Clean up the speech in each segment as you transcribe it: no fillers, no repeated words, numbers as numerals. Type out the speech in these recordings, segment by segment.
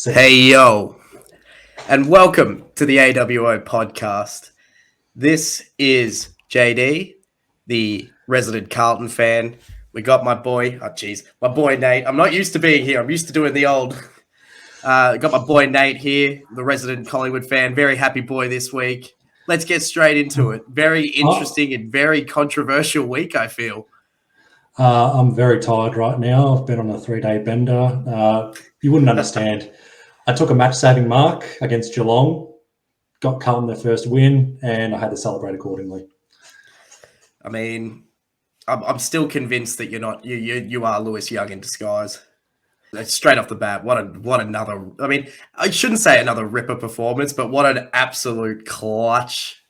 Hey, yo, and welcome to the AWO podcast. This is JD, the resident Carlton fan. We got my boy, my boy Nate. I'm not used to being here. I'm used to doing the old. Got my boy Nate here, the resident Collingwood fan. Very happy boy this week. Let's get straight into it. Very interesting and very controversial week, I feel. I'm very tired right now. I've been on a 3-day bender. You wouldn't understand. I took a match-saving mark against Geelong, got Carlton their first win, and I had to celebrate accordingly. I mean, I'm still convinced that you are Lewis Young in disguise. Straight off the bat, what another. I mean, I shouldn't say another ripper performance, but what an absolute clutch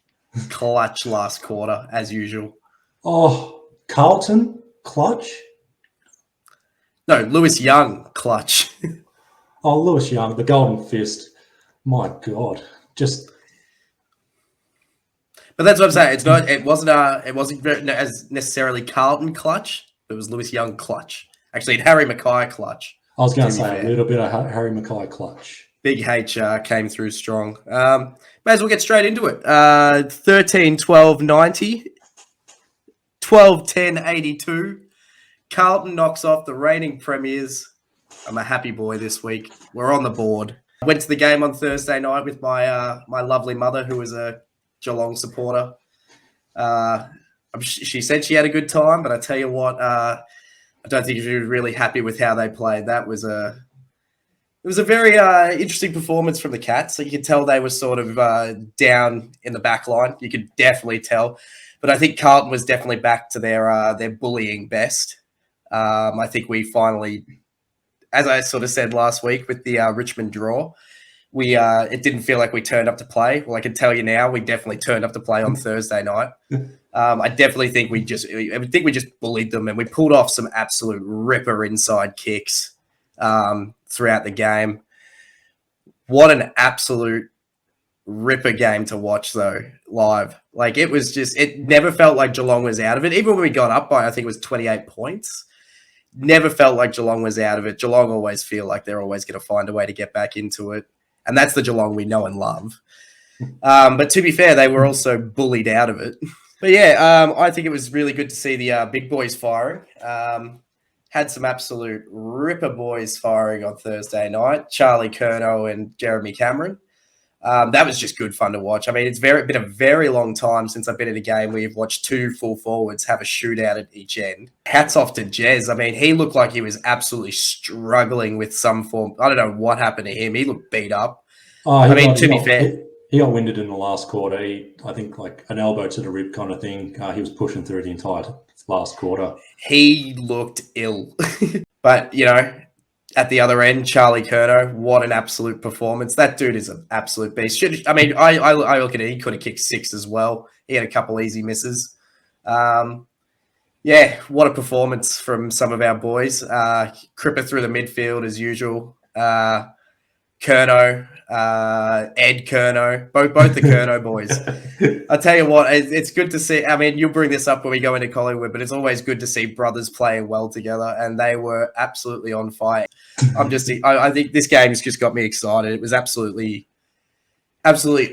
last quarter as usual. Oh, Carlton clutch? No, Lewis Young clutch. Oh, Lewis Young, the golden fist. My God, just. But that's what I'm saying. It wasn't as necessarily Carlton clutch. It was Lewis Young clutch. Actually, Harry Mackay clutch. I was going to say a little bit of Harry Mackay clutch. Big H came through strong. May as well get straight into it. 13-12-90. 12-10-82. Carlton knocks off the reigning premiers. I'm a happy boy this week. We're on the board. I went to the game on Thursday night with my my lovely mother, who was a Geelong supporter. She said she had a good time, but I tell you what, I don't think she was really happy with how they played. It was a very interesting performance from the Cats. So you could tell they were sort of down in the back line. You could definitely tell. But I think Carlton was definitely back to their bullying best. I think we finally, as I sort of said last week with the Richmond draw, it didn't feel like we turned up to play. Well, I can tell you now, we definitely turned up to play on Thursday night. I definitely think we just bullied them, and we pulled off some absolute ripper inside kicks throughout the game. What an absolute ripper game to watch, though, live. Like, it never felt like Geelong was out of it. Even when we got up by, I think it was 28 points, never felt like Geelong was out of it. Geelong always feel like they're always going to find a way to get back into it. And that's the Geelong we know and love. But to be fair, they were also bullied out of it. But yeah, I think it was really good to see the big boys firing. Had some absolute ripper boys firing on Thursday night. Charlie Curnow and Jeremy Cameron. That was just good fun to watch. I mean, it's been a very long time since I've been in a game where you've watched two full forwards have a shootout at each end. Hats off to Jez. I mean, he looked like he was absolutely struggling with some form. I don't know what happened to him. He looked beat up. To be fair, he got winded in the last quarter. I think like an elbow to the rib kind of thing. He was pushing through the entire last quarter. He looked ill. But, at the other end, Charlie Curnow, what an absolute performance. That dude is an absolute beast. I look at it, he could have kicked 6 as well. He had a couple easy misses. What a performance from some of our boys. Cripper through the midfield as usual. Curnow, Ed Curnow, both the Curnow boys. I tell you what, it's good to see. I mean, you'll bring this up when we go into Collingwood, but it's always good to see brothers playing well together, and they were absolutely on fire. I think this game has just got me excited. It was absolutely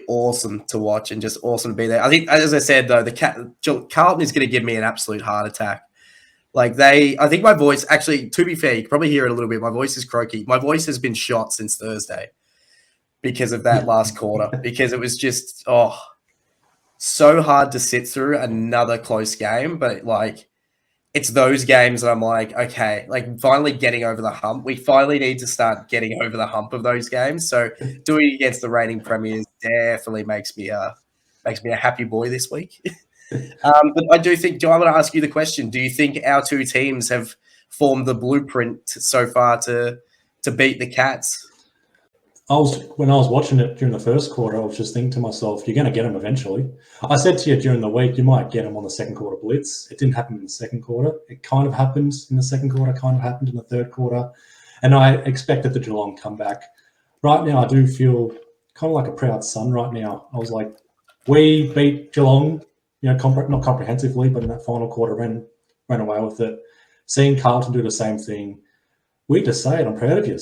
awesome to watch and just awesome to be there. I think, as I said, though, Carlton is going to give me an absolute heart attack. I think my voice, actually, to be fair, you can probably hear it a little bit. My voice is croaky. My voice has been shot since Thursday because of that last quarter, because it was just, so hard to sit through another close game. But, it's those games that I'm like, okay, finally getting over the hump. We finally need to start getting over the hump of those games. So doing it against the reigning premiers definitely makes me a happy boy this week. But I want to ask you the question. Do you think our two teams have formed the blueprint so far to beat the Cats? When I was watching it during the first quarter, I was just thinking to myself, you're going to get them eventually. I said to you during the week, you might get them on the second quarter blitz. It didn't happen in the second quarter. It kind of happened in the second quarter, kind of happened in the third quarter. And I expected the Geelong comeback. Right now, I do feel kind of like a proud son right now. I was like, we beat Geelong, not comprehensively, but in that final quarter, ran away with it. Seeing Carlton do the same thing, we just say it, I'm proud of you.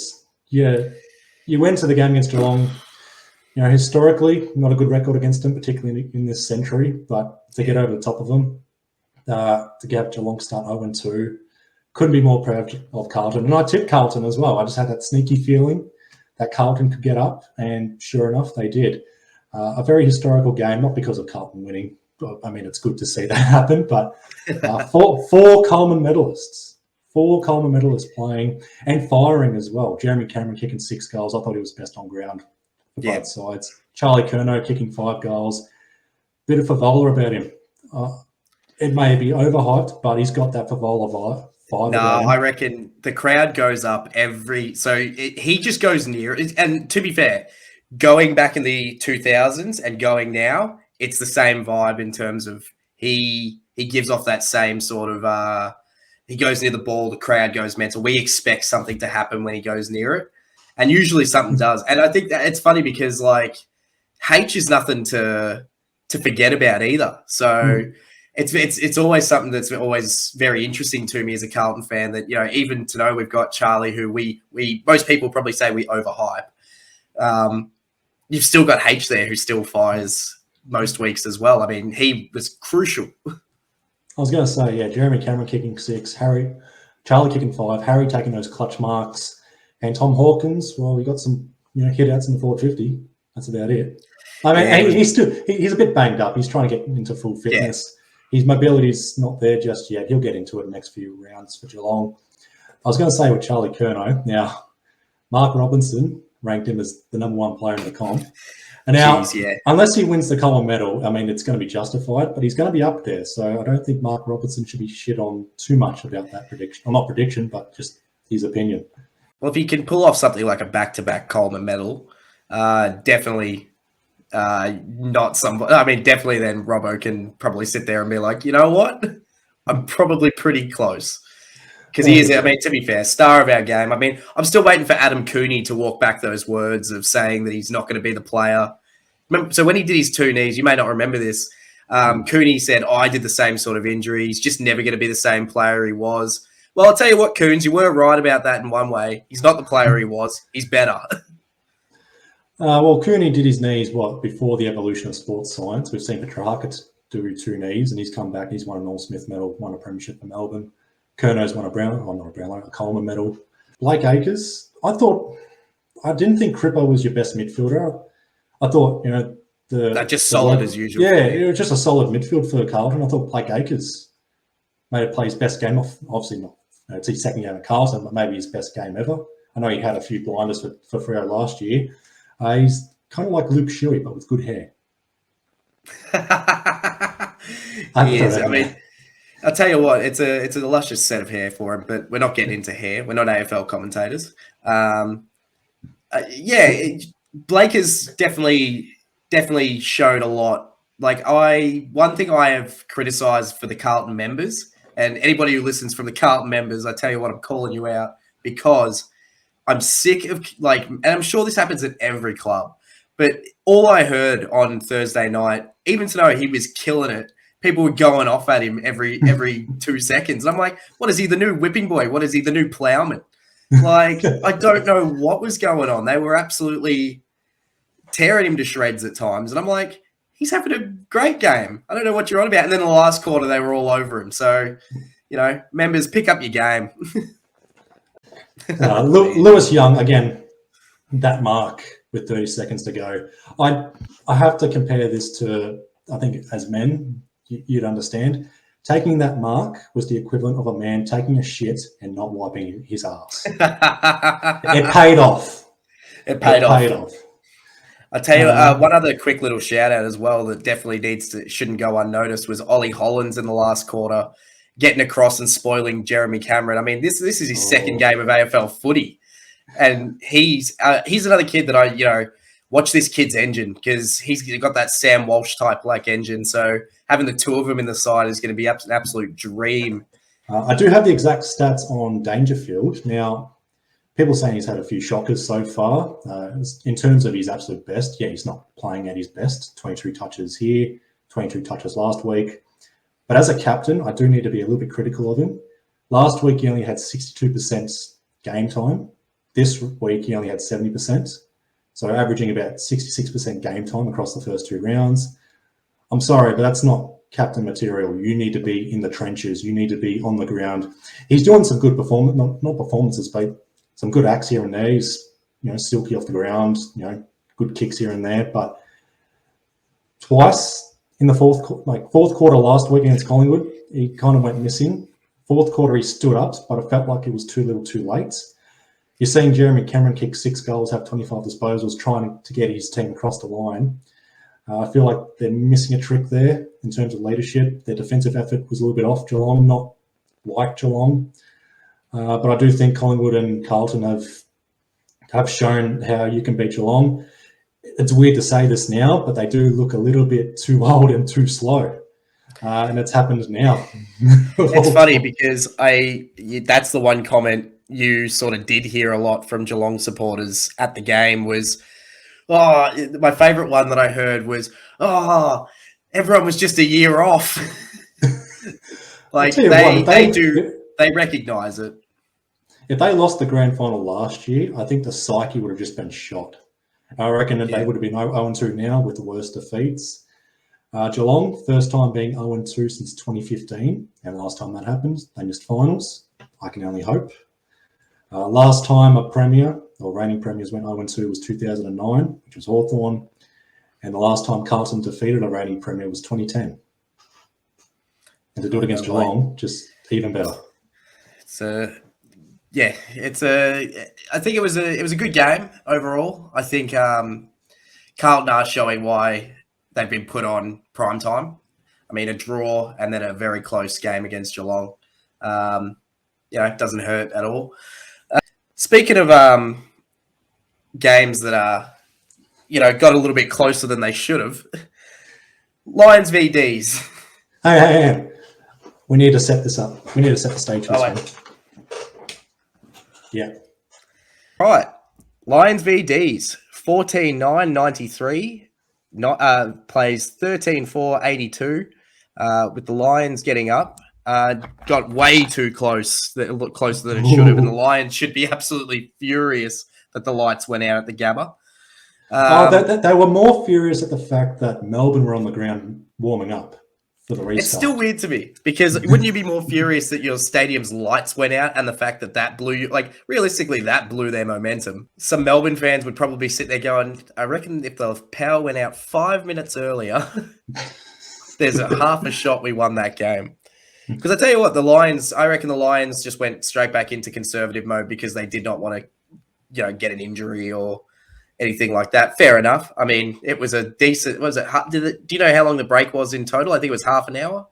you went to the game against Geelong. You know, historically, not a good record against them, particularly in this century. But to get over the top of them, to get Geelong start 0-2, couldn't be more proud of Carlton. And I tipped Carlton as well. I just had that sneaky feeling that Carlton could get up, and sure enough, they did. A very historical game, not because of Carlton winning. I mean, it's good to see that happen, but four Coleman medalists. 4 Coleman medalists playing and firing as well. Jeremy Cameron kicking 6 goals. I thought he was best on ground for both sides. Charlie Curnow kicking 5 goals. Bit of Favola about him. It may be overhyped, but he's got that Favola vibe. No, I reckon the crowd goes up he just goes near it. And to be fair, going back in the 2000s and going now, it's the same vibe in terms of he gives off that same sort of he goes near the ball, the crowd goes mental. We expect something to happen when he goes near it, and usually something does. And I think that it's funny because like H is nothing to forget about either. So it's always something that's always very interesting to me as a Carlton fan. That, you know, even to know we've got Charlie, who we most people probably say we overhype. You've still got H there, who still fires most weeks as well. I mean, he was crucial. I was going to say, yeah, Jeremy Cameron kicking 6, Charlie kicking 5, Harry taking those clutch marks, and Tom Hawkins, well, we got some, you know, hit outs in the 450. That's about it. I mean, he's a bit banged up. He's trying to get into full fitness. Yeah. His mobility's not there just yet. He'll get into it in the next few rounds for Geelong. I was going to say with Charlie Curnow, now, Mark Robinson ranked him as the #1 player in the comp. And now, unless he wins the Coleman medal, I mean, it's going to be justified, but he's going to be up there. So I don't think Mark Robertson should be shit on too much about that prediction. Well, not prediction, but just his opinion. Well, if he can pull off something like a back-to-back Coleman medal, definitely not somebody. I mean, definitely then Robbo can probably sit there and be like, you know what? I'm probably pretty close. Because he is, I mean, to be fair, star of our game. I mean, I'm still waiting for Adam Cooney to walk back those words of saying that he's not going to be the player. So when he did his 2 knees, you may not remember this, Cooney said, I did the same sort of injury. He's just never going to be the same player he was. Well, I'll tell you what, Coons, you were right about that in one way. He's not the player he was. He's better. Well, Cooney did his knees, before the evolution of sports science. We've seen Petrarca do 2 knees, and he's come back. He's won a Norm Smith medal, won a premiership for Melbourne. Curnow's won a Coleman medal. Blake Acres, I didn't think Cripper was your best midfielder. I thought, you know, solid as usual. Yeah, it was just a solid midfield for Carlton. I thought Blake Acres may have played his best game off. Obviously not. You know, it's his second game at Carlton, but maybe his best game ever. I know he had a few blinders for Freo last year. He's kind of like Luke Shuey, but with good hair. He is. I mean, I'll tell you what, it's a luscious set of hair for him, but we're not getting into hair. We're not AFL commentators. Blake has definitely showed a lot. Like one thing I have criticised for the Carlton members, and anybody who listens from the Carlton members, I tell you what, I'm calling you out because I'm sick of and I'm sure this happens at every club, but all I heard on Thursday night, even to know he was killing it, people were going off at him every 2 seconds. And I'm like, what is he, the new whipping boy? What is he, the new ploughman? Like, I don't know what was going on. They were absolutely tearing him to shreds at times. And I'm like, he's having a great game. I don't know what you're on about. And then in the last quarter, they were all over him. So, you know, members, pick up your game. Lewis Young, again, that mark with 30 seconds to go. I have to compare this to, I think, as men, you'd understand. Taking that mark was the equivalent of a man taking a shit and not wiping his ass. It paid off. It paid off. I'll tell you one other quick little shout out as well that definitely shouldn't go unnoticed was Ollie Hollins in the last quarter, getting across and spoiling Jeremy Cameron. I mean, this is his second game of AFL footy, and he's another kid that I watch this kid's engine because he's got that Sam Walsh type like engine. So having the 2 of them in the side is going to be an absolute dream. I do have the exact stats on Dangerfield. Now, people saying he's had a few shockers so far. In terms of his absolute best, he's not playing at his best. 22 touches here, 22 touches last week. But as a captain, I do need to be a little bit critical of him. Last week, he only had 62% game time. This week, he only had 70%. So averaging about 66% game time across the first 2 rounds. I'm sorry, but that's not captain material. You need to be in the trenches. You need to be on the ground. He's doing some good performance, not performances, but some good acts here and there. He's, silky off the ground, good kicks here and there. But twice in the fourth quarter last week against Collingwood, he kind of went missing. Fourth quarter, he stood up, but it felt like it was too little too late. You're seeing Jeremy Cameron kick 6 goals, have 25 disposals, trying to get his team across the line. I feel like they're missing a trick there in terms of leadership. Their defensive effort was a little bit off Geelong, not like Geelong. But I do think Collingwood and Carlton have shown how you can beat Geelong. It's weird to say this now, but they do look a little bit too old and too slow. And it's happened now. It's funny because that's the one comment you sort of did hear a lot from Geelong supporters at the game was, my favourite one that I heard was, everyone was just a year off. Like they recognise it. If they lost the grand final last year, I think the psyche would have just been shot. I reckon that they would have been 0-2 now with the worst defeats. Geelong, first time being 0-2 since 2015, and last time that happened, they missed finals. I can only hope. Last time a premier or reigning premiers went 0-2 was 2009, which was Hawthorn, and the last time Carlton defeated a reigning premier was 2010. And to do it against Geelong, just even better. I think it was a good game overall. I think Carlton are showing why they've been put on prime time. I mean, a draw and then a very close game against Geelong. It doesn't hurt at all. Speaking of games that are, got a little bit closer than they should have, Lions v D's. Hey. We need to set this up. We need to set the stage for this one. Yeah. Right. Lions v D's. 14-9-93. Plays 13-4-82. With the Lions getting up. Got way too close. It looked closer than it should have. And the Lions should be absolutely furious that the lights went out at the Gabba. They were more furious at the fact that Melbourne were on the ground warming up for the restart. It's still weird to me because wouldn't you be more furious that your stadium's lights went out and the fact that blew you? Like, realistically, that blew their momentum. Some Melbourne fans would probably sit there going, I reckon if the power went out 5 minutes earlier, there's a half a shot we won that game. Because I tell you what, I reckon the Lions just went straight back into conservative mode because they did not want to, get an injury or anything like that. Fair enough. I mean, it was a decent. Do you know how long the break was in total? I think it was half an hour.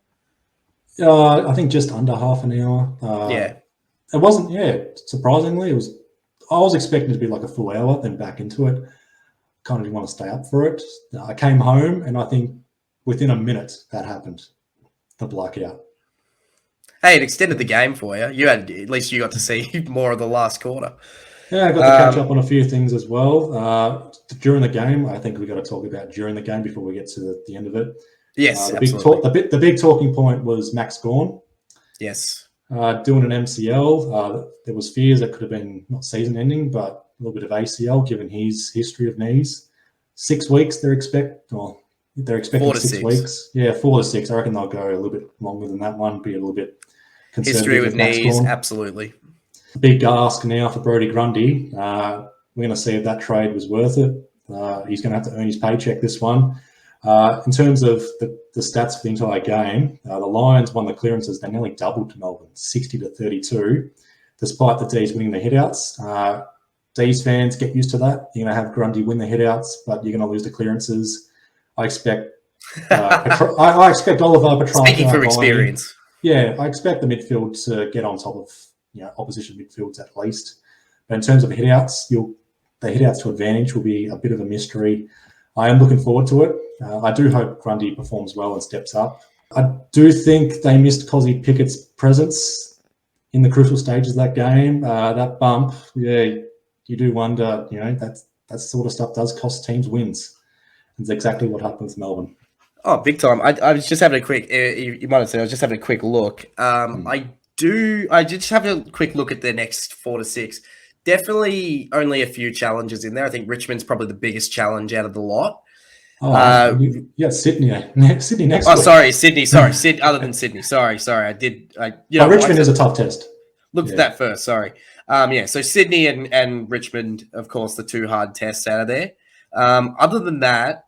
I think just under half an hour. It wasn't. Yeah, surprisingly, it was. I was expecting it to be like a full hour, then back into it. Kind of didn't want to stay up for it. I came home, and I think within a minute that happened. The blackout. Hey, it extended the game for you. At least you got to see more of the last quarter. Yeah, I got to catch up on a few things as well. During the game, I think we got to talk about during the game before we get to the end of it. Yes, the big talking point was Max Gawn. Yes. Doing an MCL. There was fears that could have been not season ending, but a little bit of ACL given his history of knees. 6 weeks they're expecting 6 weeks. Yeah, 4 to 6. I reckon they'll go a little bit longer than that one, be a little bit conservative. History with knees, absolutely. Big ask now for Brodie Grundy. We're going to see if that trade was worth it. He's going to have to earn his paycheck this one. In terms of the stats for the entire game, the Lions won the clearances. They nearly doubled to Melbourne, 60-32, despite the D's winning the hitouts. D's fans, get used to that. You're going to have Grundy win the hitouts, but you're going to lose the clearances. I expect Oliver Petrarca. Speaking from experience. Yeah, I expect the midfield to get on top of opposition midfields at least. But in terms of hitouts, the hitouts to advantage will be a bit of a mystery. I am looking forward to it. I do hope Grundy performs well and steps up. I do think they missed Cozzy Pickett's presence in the crucial stages of that game. That bump, you do wonder, that sort of stuff does cost teams wins. It's exactly what happened with Melbourne. Oh, big time. I was just having a quick, you might have said, I was just having a quick look. I just have a quick look at the next 4 to 6. definitely only a few challenges in there. I think Richmond's probably the biggest challenge out of the lot. Yeah, Sydney. Sydney next week. Oh, sorry, Sydney. Sorry, other than Sydney. Sorry. Richmond is a tough test. Looked at that first. Sorry. So Sydney and Richmond, of course, the two hard tests out of there. Other than that,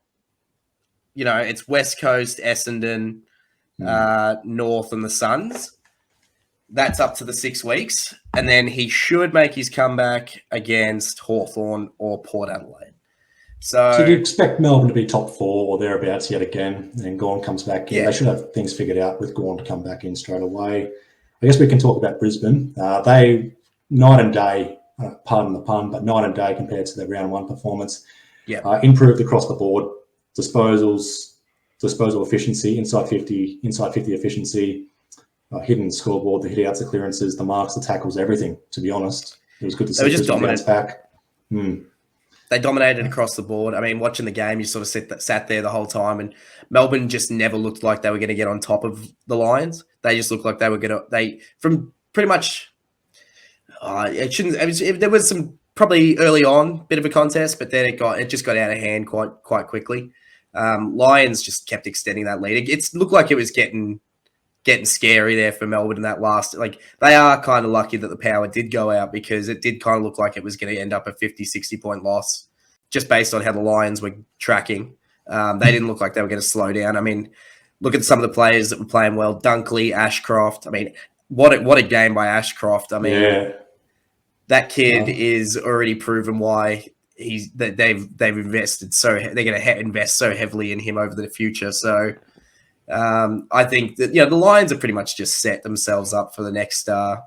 it's West Coast, Essendon, North, and the Suns. That's up to the 6 weeks. And then he should make his comeback against Hawthorn or Port Adelaide. So do you expect Melbourne to be top 4 or thereabouts yet again? And Gawn comes back in. Yeah. They should have things figured out with Gawn to come back in straight away. I guess we can talk about Brisbane. They, night and day, pardon the pun, but night and day compared to their round 1 performance. Yeah. Improved across the board. Disposal efficiency, inside 50 efficiency, hitting the scoreboard, the hit outs, the clearances, the marks, the tackles, everything, to be honest. It was good to see Brisbane bounce back. They dominated across the board. I mean, watching the game, you sort of sat there the whole time, and Melbourne just never looked like they were going to get on top of the Lions. They just looked like they were going to. From pretty much, there was some probably early on bit of a contest, but then it just got out of hand quite quickly. Lions just kept extending that lead. It looked like it was getting scary there for Melbourne in that last. Like, they are kind of lucky that the power did go out, because it did kind of look like it was going to end up a 50-60 point loss just based on how the Lions were tracking. They didn't look like they were going to slow down. I mean, look at some of the players that were playing well. Dunkley, Ashcroft. I mean, what a game by Ashcroft. I mean, that kid is already proven why they've invested they're going to invest so heavily in him over the future. So I think that the Lions are pretty much just set themselves up for the next 5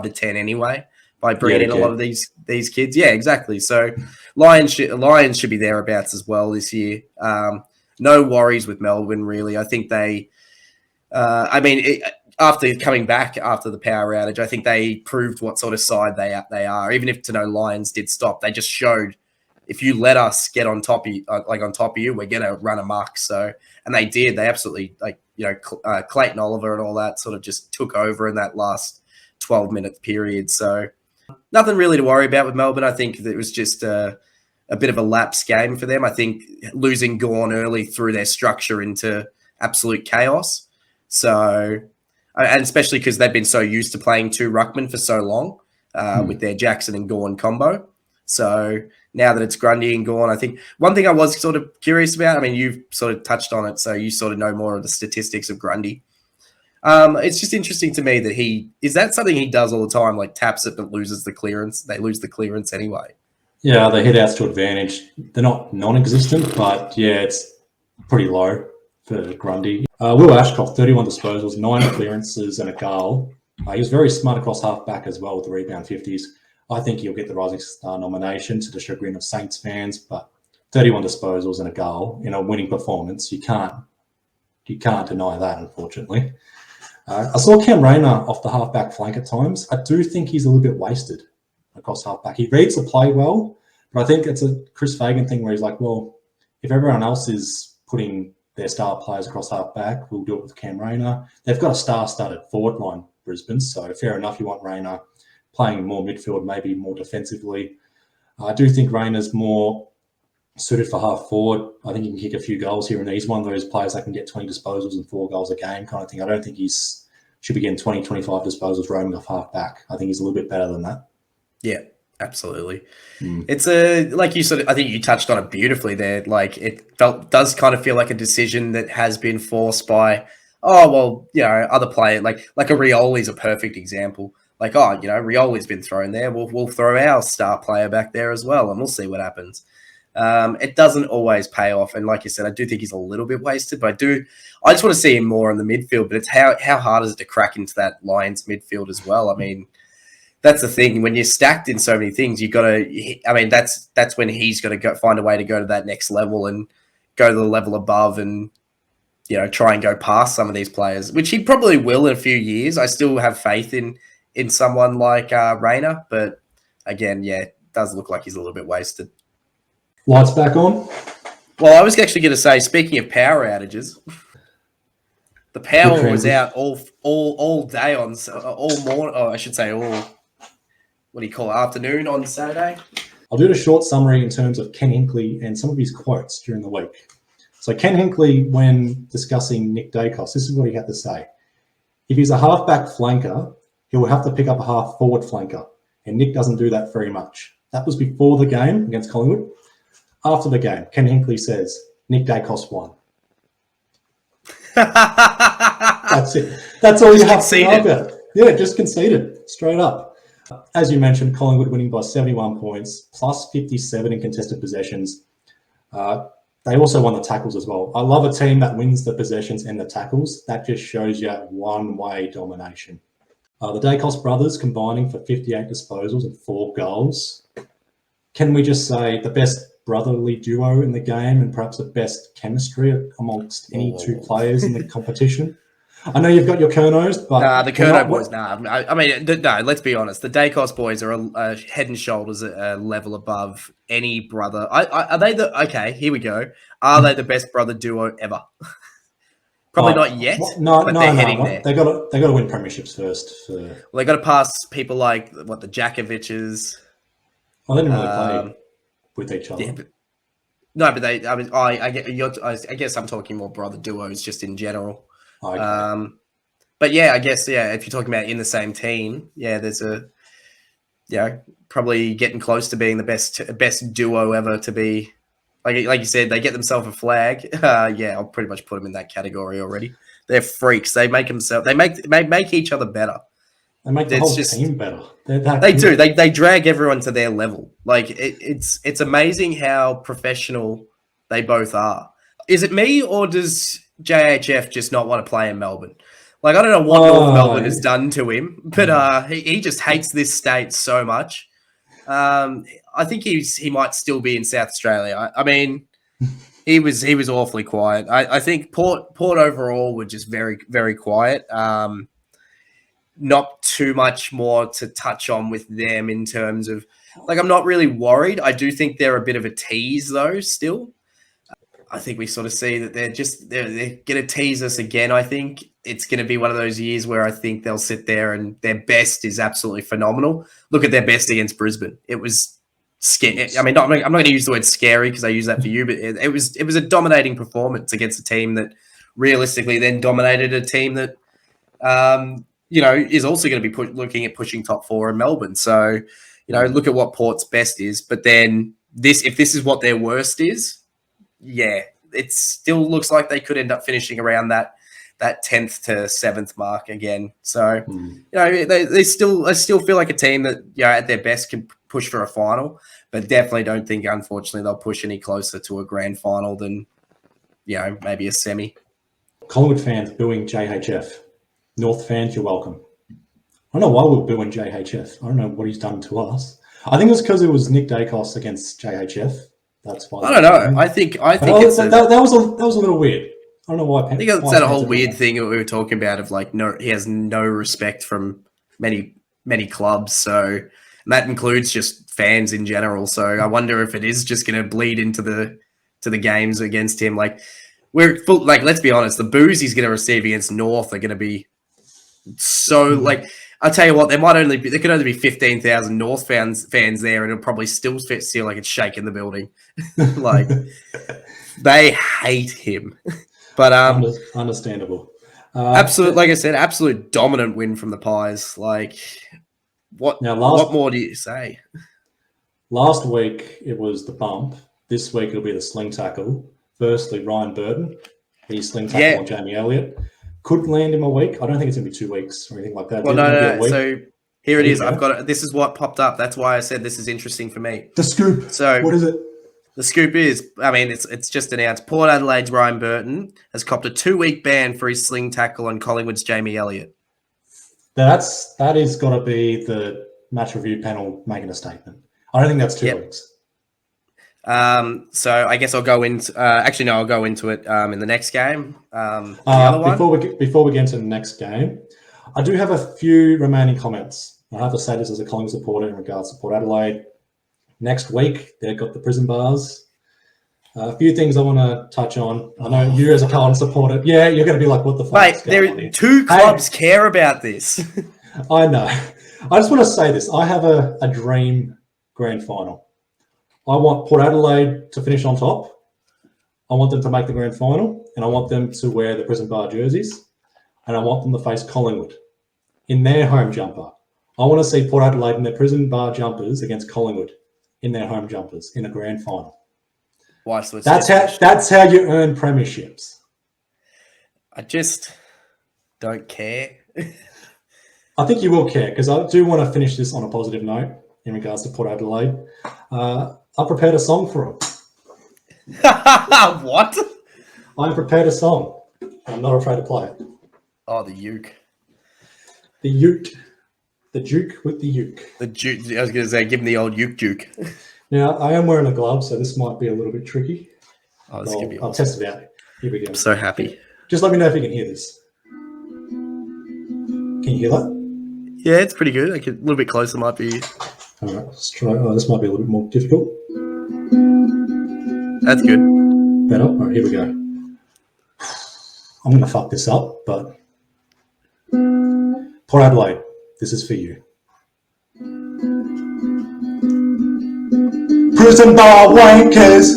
to 10 anyway by bringing in a lot of these kids. Yeah, exactly. So Lions should be thereabouts as well this year. No worries with Melbourne really. I think they. After coming back after the power outage, I think they proved what sort of side they are. Even if Lions did stop, they just showed, if you let us get on top of you, we're gonna run amok. So, and they did. They absolutely Clayton Oliver and all that sort of just took over in that last 12-minute period. So, nothing really to worry about with Melbourne. I think it was just a bit of a lapse game for them. I think losing Gawn early threw their structure into absolute chaos. So. And especially because they've been so used to playing 2 ruckmen for so long with their Jackson and Gawn combo. So now that it's Grundy and Gawn, I think one thing I was sort of curious about, I mean, you've sort of touched on it, so you sort of know more of the statistics of Grundy. It's just interesting to me that is that something he does all the time, like taps it but loses the clearance? They lose the clearance anyway. Yeah, the hit outs to advantage. They're not non-existent, but yeah, it's pretty low for Grundy. Will Ashcroft, 31 disposals, 9 clearances and a goal. He was very smart across half-back as well with the rebound 50s. I think he'll get the Rising Star nomination, to the chagrin of Saints fans, but 31 disposals and a goal in a winning performance, you can't deny that, unfortunately. I saw Cam Rayner off the half-back flank at times. I do think he's a little bit wasted across half-back. He reads the play well, but I think it's a Chris Fagan thing where he's like, well, if everyone else is putting their star players across half-back, we'll do it with Cam Rayner. They've got a star-studded forward line, Brisbane, so fair enough, you want Rayner playing more midfield, maybe more defensively. I do think Rayner's more suited for half-forward. I think he can kick a few goals here and there. He's one of those players that can get 20 disposals and 4 goals a game kind of thing. I don't think should be getting 20, 25 disposals roaming off half-back. I think he's a little bit better than that. Yeah. Absolutely. It's like you I think you touched on it beautifully there. Like, it does kind of feel like a decision that has been forced by, other players, like a Rioli's a perfect example. Like, Rioli's been thrown there. We'll throw our star player back there as well, and we'll see what happens. It doesn't always pay off. And like you said, I do think he's a little bit wasted, but I just want to see him more in the midfield, but it's how hard is it to crack into that Lions midfield as well? I mean, that's the thing. When you're stacked in so many things, that's when he's got to find a way to go to that next level and go to the level above and, try and go past some of these players, which he probably will in a few years. I still have faith in someone like Rayner, but again, it does look like he's a little bit wasted. Lights back on? Well, I was actually going to say, speaking of power outages, the power was out all day all morning. Oh, I should say what do you call it, afternoon on Saturday. I'll do a short summary in terms of Ken Hinkley and some of his quotes during the week. So Ken Hinkley, when discussing Nick Dacos, this is what he had to say. If he's a halfback flanker, he will have to pick up a half forward flanker. And Nick doesn't do that very much. That was before the game against Collingwood. After the game, Ken Hinkley says, Nick Dacos won. That's it. That's all you have to know about. Yeah, just conceded, straight up. As you mentioned, Collingwood winning by 71 points, plus 57 in contested possessions. They also won the tackles as well. I love a team that wins the possessions and the tackles. That just shows you one-way domination. The Dacos brothers combining for 58 disposals and 4 goals. Can we just say the best brotherly duo in the game and perhaps the best chemistry amongst any two players in the competition? I know you've got your Kernos, but... the Kerno boys, I mean, no, let's be honest. The Dacos boys are head and shoulders a level above any brother. Are they the... Okay, here we go. Are they the best brother duo ever? Probably not yet, but they're heading there. They got to win premierships first. Well, they got to pass people like, the Djakoviches. Well, they didn't really play with each other. Yeah, but they... I mean, I guess I'm talking more brother duos just in general. Okay. But yeah, I guess, if you're talking about in the same team, there's probably getting close to being the best duo ever to be. Like you said, they get themselves a flag. I'll pretty much put them in that category already. They're freaks. They make make each other better. They make the whole team better. They do. They drag everyone to their level. Like it's amazing how professional they both are. Is it me, or does JHF just not want to play in Melbourne? Like, I don't know what North Melbourne has done to him, but he just hates this state so much. I think he might still be in South Australia. I mean, he was awfully quiet. I think Port overall were just very, very quiet. Not too much more to touch on with them in terms of, like, I'm not really worried. I do think they're a bit of a tease though still. I think we sort of see that they're going to tease us again. I think it's going to be one of those years where I think they'll sit there and their best is absolutely phenomenal. Look at their best against Brisbane. It was scary. I mean, I'm not going to use the word scary because I use that for you, but it was a dominating performance against a team that realistically then dominated a team that, is also going to be looking at pushing top 4 in Melbourne. So, look at what Port's best is. But then if this is what their worst is, it still looks like they could end up finishing around that 10th to 7th mark again. So, they still feel like a team that, at their best can push for a final, but definitely don't think, unfortunately, they'll push any closer to a grand final than, maybe a semi. Collingwood fans booing JHF. North fans, you're welcome. I don't know why we're booing JHF. I don't know what he's done to us. I think it's because it was Nick Dacos against JHF. That's why. I don't know. I think that was a little weird. I don't know why. I think it's that whole weird thing that we were talking about of like, he has no respect from many clubs. So, and that includes just fans in general. So I wonder if it is just going to bleed into the games against him. Like let's be honest, the boos he's going to receive against North are going to be so like. I'll tell you what, there could only be 15,000 North fans there, and it'll probably still feel like it's shaking the building. Like, they hate him. But understandable. Absolute, like I said, absolute dominant win from the Pies. Like, what more do you say? Last week it was the bump. This week it'll be the sling tackle. Firstly, Ryan Burton. He sling tackle on Jamie Elliott. Could land him a week. I don't think it's going to be 2 weeks or anything like that. Well, no. So here it is. I've got it. This is what popped up. That's why I said this is interesting for me. The scoop. So what is it? The scoop is, I mean, it's just announced. Port Adelaide's Ryan Burton has copped a 2-week ban for his sling tackle on Collingwood's Jamie Elliott. That is got to be the match review panel making a statement. I don't think that's 2 weeks. So I guess I'll go into. I'll go into it in the next game. The other one. Before we get into the next game, I do have a few remaining comments. I have to say this as a Collingwood supporter in regards to Port Adelaide. Next week they've got the prison bars. A few things I want to touch on. I know you as a Collingwood supporter, you're going to be like, "What the fuck?" Mate, two clubs care about this. I know. I just want to say this. I have a dream grand final. I want Port Adelaide to finish on top. I want them to make the grand final, and I want them to wear the Prison Bar jerseys, and I want them to face Collingwood in their home jumper. I want to see Port Adelaide in their Prison Bar jumpers against Collingwood in their home jumpers in a grand final. Why? So that's how you earn premierships. I just don't care. I think you will care, because I do want to finish this on a positive note in regards to Port Adelaide. I prepared a song for them. What? I prepared a song. I'm not afraid to play it. Oh, the uke. The Ute. The Duke with the uke. The Duke. I was going to say, give him the old uke duke. Now, I am wearing a glove, so this might be a little bit tricky. Oh, this is gonna be I'll awesome. test it out. Here we go. I'm so happy. Just let me know if you can hear this. Can you hear that? Yeah, it's pretty good. A little bit closer might be. All right, let's try. Oh, this might be a little bit more difficult. That's good. Better? All right, here we go. I'm going to fuck this up, but Port Adelaide, this is for you. Prison bar wankers.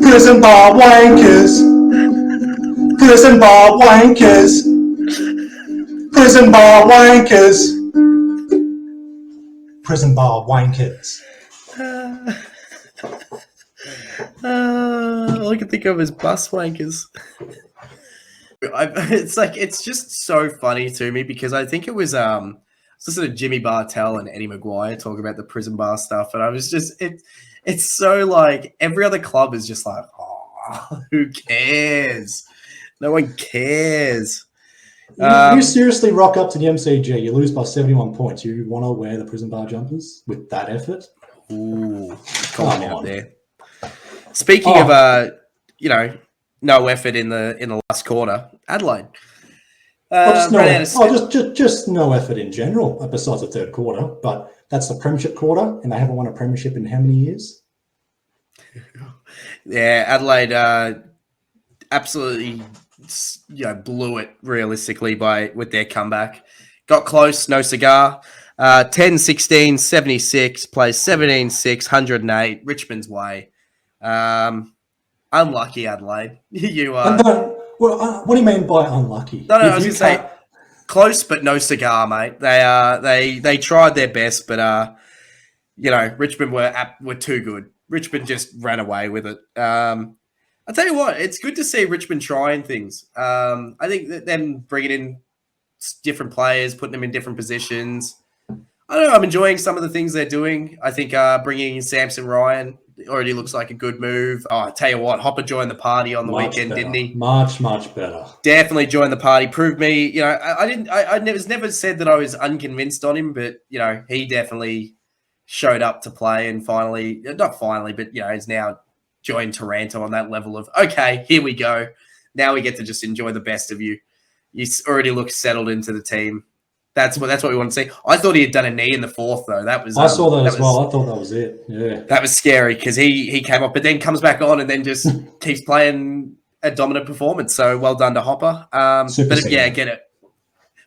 Prison bar wankers. Prison bar wankers. Prison bar wankers. Prison bar wankers. All I can think of is bus wankers. It's just so funny to me because I think it was listening to Jimmy Bartell and Eddie Maguire talk about the prison bar stuff, and I was just it's so like every other club is just like, oh, who cares? No one cares. You seriously rock up to the MCG, you lose by 71 points. You want to wear the prison bar jumpers with that effort? Ooh, come on there. Speaking of no effort in the last quarter, Adelaide. Just no effort in general, besides the third quarter. But that's the premiership quarter, and they haven't won a premiership in how many years? Yeah, Adelaide absolutely, blew it realistically with their comeback. Got close, no cigar. 10-16, 76, plays 17-6, 108, Richmond's way. Unlucky, Adelaide. You are. What do you mean by unlucky? No, I was going to say close, but no cigar, mate. They tried their best, but Richmond were too good. Richmond just ran away with it. I'll tell you what, it's good to see Richmond trying things. I think that them bringing in different players, putting them in different positions. I don't know. I'm enjoying some of the things they're doing. I think bringing in Samson Ryan already looks like a good move. Oh, I tell you what, Hopper joined the party on the weekend, better. didn't he? Much better. Definitely joined the party. Proved me. I never said that I was unconvinced on him, but he definitely showed up to play and not finally, but he's now joined Taranto on that level of okay, here we go. Now we get to just enjoy the best of you. You already look settled into the team. That's what we want to see. I thought he had done a knee in the fourth, though. That was I saw that as well. I thought that was it. Yeah, that was scary because he came up, but then comes back on and then just keeps playing a dominant performance. So well done to Hopper. I get it.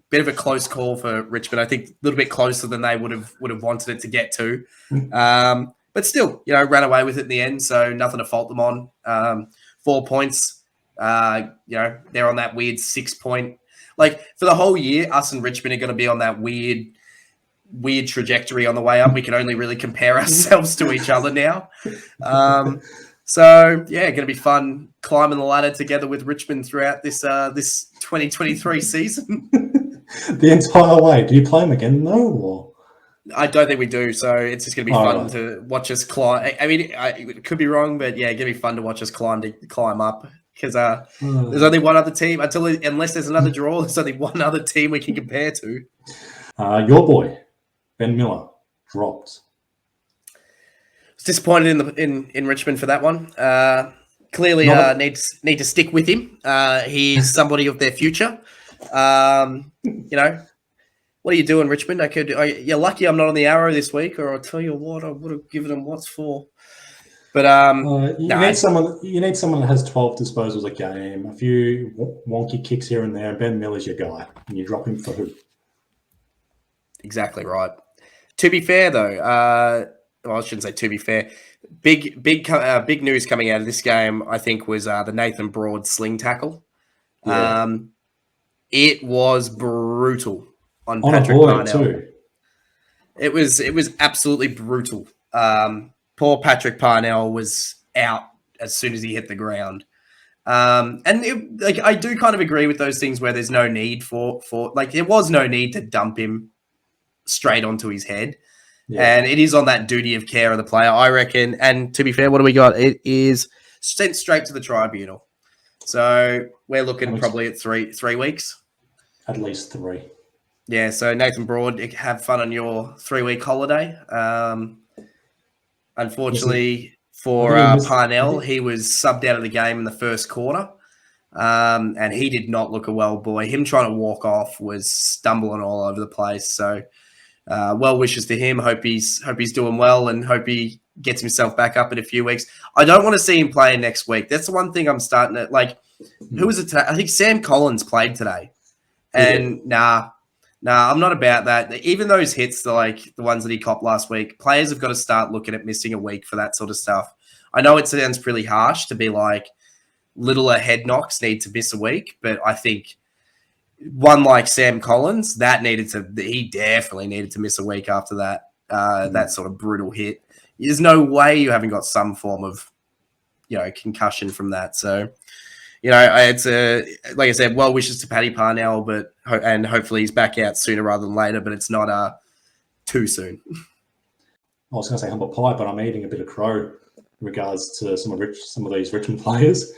Bit of a close call for Richmond. I think a little bit closer than they would have wanted it to get to. But still, ran away with it in the end. So nothing to fault them on. 4 points. They're on that weird 6 point. Like for the whole year, us and Richmond are going to be on that weird trajectory on the way up. We can only really compare ourselves to each other now. Going to be fun climbing the ladder together with Richmond throughout this 2023 season. The entire way. Do you play them again though? Or? I don't think we do. So it's just going to be fun to watch us climb. I mean, it could be wrong, but yeah, it's going to be fun to watch us climb up. Because there's only one other team unless there's another draw. There's only one other team we can compare to. Your boy, Ben Miller, dropped. I was disappointed in Richmond for that one. Clearly, need to stick with him. He's somebody of their future. What are you doing, Richmond? You're lucky I'm not on the Arrow this week, or I'll tell you what, I would have given him what's for. But you need someone that has 12 disposals a game, a few wonky kicks here and there, and Ben Miller's your guy, and you drop him for who? Exactly right. To be fair, though, well, I shouldn't say to be fair. Big news coming out of this game, I think, was the Nathan Broad sling tackle. Yeah. It was brutal on On a Patrick boy Parnell. too. It was absolutely brutal. Poor Patrick Parnell was out as soon as he hit the ground. I do kind of agree with those things where there's no need for like there was no need to dump him straight onto his head. Yeah. And it is on that duty of care of the player, I reckon. And to be fair, what do we got? It is sent straight to the tribunal. So we're looking probably at three weeks. At least 3. Yeah, so Nathan Broad, have fun on your 3-week holiday. Unfortunately for Parnell, he was subbed out of the game in the first quarter. And he did not look a well boy. Him trying to walk off was stumbling all over the place. So well wishes to him. Hope he's doing well and hope he gets himself back up in a few weeks. I don't want to see him playing next week. That's the one thing I'm starting to like. Who was it today? I think Sam Collins played today. And nah, I'm not about that. Even those hits, the ones that he copped last week, players have got to start looking at missing a week for that sort of stuff. I know it sounds pretty harsh to be like littler head knocks need to miss a week, but I think one like Sam Collins, he definitely needed to miss a week after that, that sort of brutal hit. There's no way you haven't got some form of, concussion from that. So, it's like I said, well wishes to Paddy Parnell, and hopefully he's back out sooner rather than later, but it's not too soon. I was going to say humble pie, but I'm eating a bit of crow in regards to some of these Richmond players.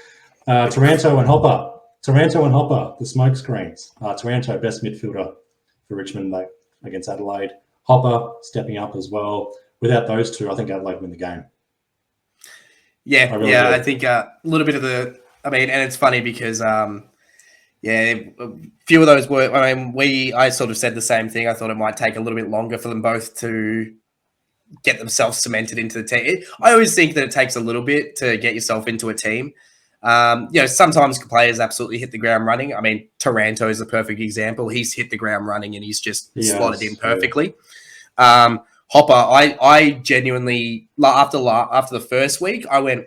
Taranto and Hopper, the smoke screens. Taranto, best midfielder for Richmond against Adelaide. Hopper stepping up as well. Without those two, I think Adelaide win the game. Yeah, I think a little bit of and it's funny because, a few of those were, I sort of said the same thing. I thought it might take a little bit longer for them both to get themselves cemented into the team. I always think that it takes a little bit to get yourself into a team. Sometimes players absolutely hit the ground running. Taranto is a perfect example. He's hit the ground running and he's just slotted in perfectly. Yeah. Hopper, I genuinely, after the first week, I'm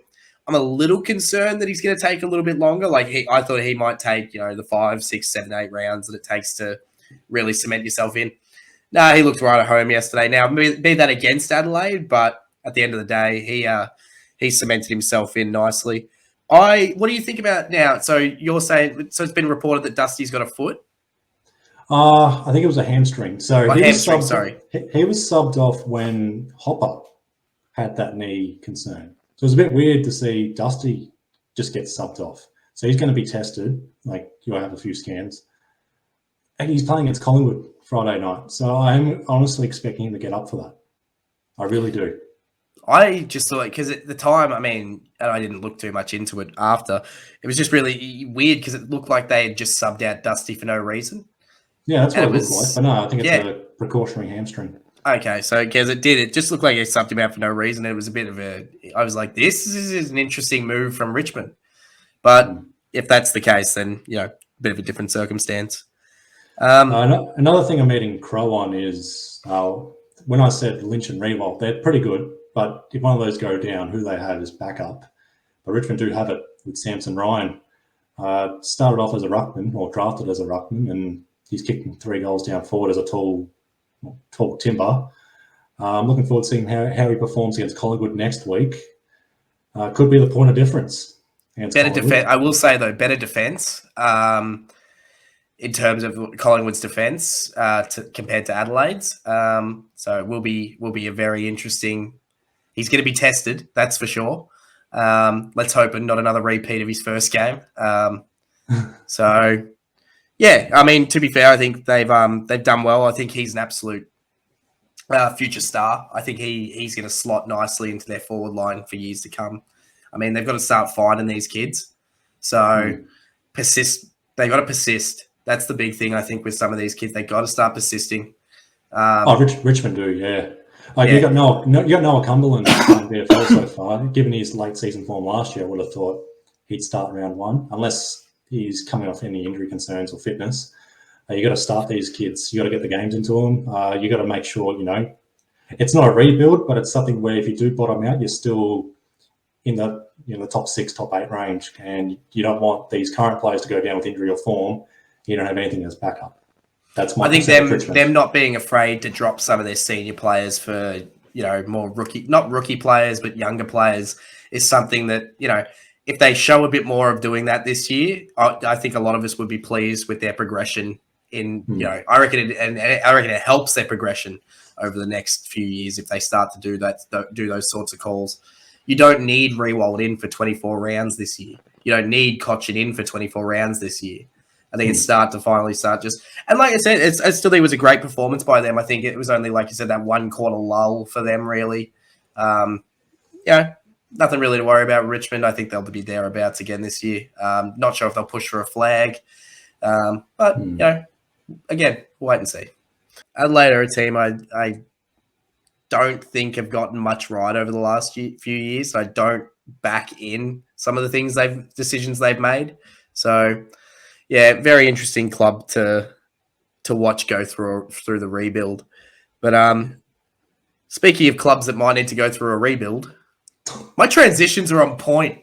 a little concerned that he's going to take a little bit longer. I thought he might take, the 5, 6, 7, 8 rounds that it takes to really cement yourself in. No, he looked right at home yesterday. Now, be that against Adelaide, but at the end of the day, he cemented himself in nicely. What do you think about now? So you're saying, it's been reported that Dusty's got a foot? I think it was a hamstring. So he was subbed off when Hopper had that knee concern. So it was a bit weird to see Dusty just get subbed off. So he's going to be tested. You'll have a few scans. And he's playing against Collingwood Friday night. So I'm honestly expecting him to get up for that. I really do. I just thought, because at the time, and I didn't look too much into it after, it was just really weird because it looked like they had just subbed out Dusty for no reason. Yeah, that's what it looked like. But no, I think it's a precautionary hamstring. Okay, so because it just looked like he subbed him out for no reason. It was a bit of I was like, this is an interesting move from Richmond. But if that's the case, then, a bit of a different circumstance. Another thing I'm eating crow on is when I said Lynch and Rewalt, they're pretty good. But if one of those go down, who they have is backup. But Richmond do have it with Samson Ryan. Started off as a ruckman, or drafted as a ruckman, and he's kicking 3 goals down forward as a tall timber. I'm looking forward to seeing how he performs against Collingwood next week. Could be the point of difference. Better defense. I will say, though, better defense in terms of Collingwood's defense compared to Adelaide's. So it will be a very interesting. He's going to be tested, that's for sure. Let's hope not another repeat of his first game. So, to be fair, I think they've done well. I think he's an absolute future star. I think he's going to slot nicely into their forward line for years to come. They've got to start finding these kids. So persist. They've got to persist. That's the big thing, I think, with some of these kids. They've got to start persisting. Richmond do, yeah. You got Noah Cumberland playing BFL so far. Given his late season form last year, I would have thought he'd start round 1, unless he's coming off any injury concerns or fitness. You got to start these kids. You got to get the games into them. You got to make sure, it's not a rebuild, but it's something where if you do bottom out, you're still in the top 6, top 8 range, and you don't want these current players to go down with injury or form. You don't have anything as backup. That's my. I think them not being afraid to drop some of their senior players for more not rookie players but younger players is something that if they show a bit more of doing that this year, I think a lot of us would be pleased with their progression. I reckon it helps their progression over the next few years if they start to do those sorts of calls. You don't need Rewald in for 24 rounds this year. You don't need Cochin in for 24 rounds this year. I think it's finally start just, and like I said, I still think it was a great performance by them. I think it was only, like you said, that 1 quarter lull for them, really. Nothing really to worry about. Richmond, I think they'll be thereabouts again this year. Not sure if they'll push for a flag, but again, we'll wait and see. Adelaide are a team I don't think have gotten much right over the last few years. I don't back in some of the decisions they've made. So, yeah, very interesting club to watch go through the rebuild. But speaking of clubs that might need to go through a rebuild, my transitions are on point.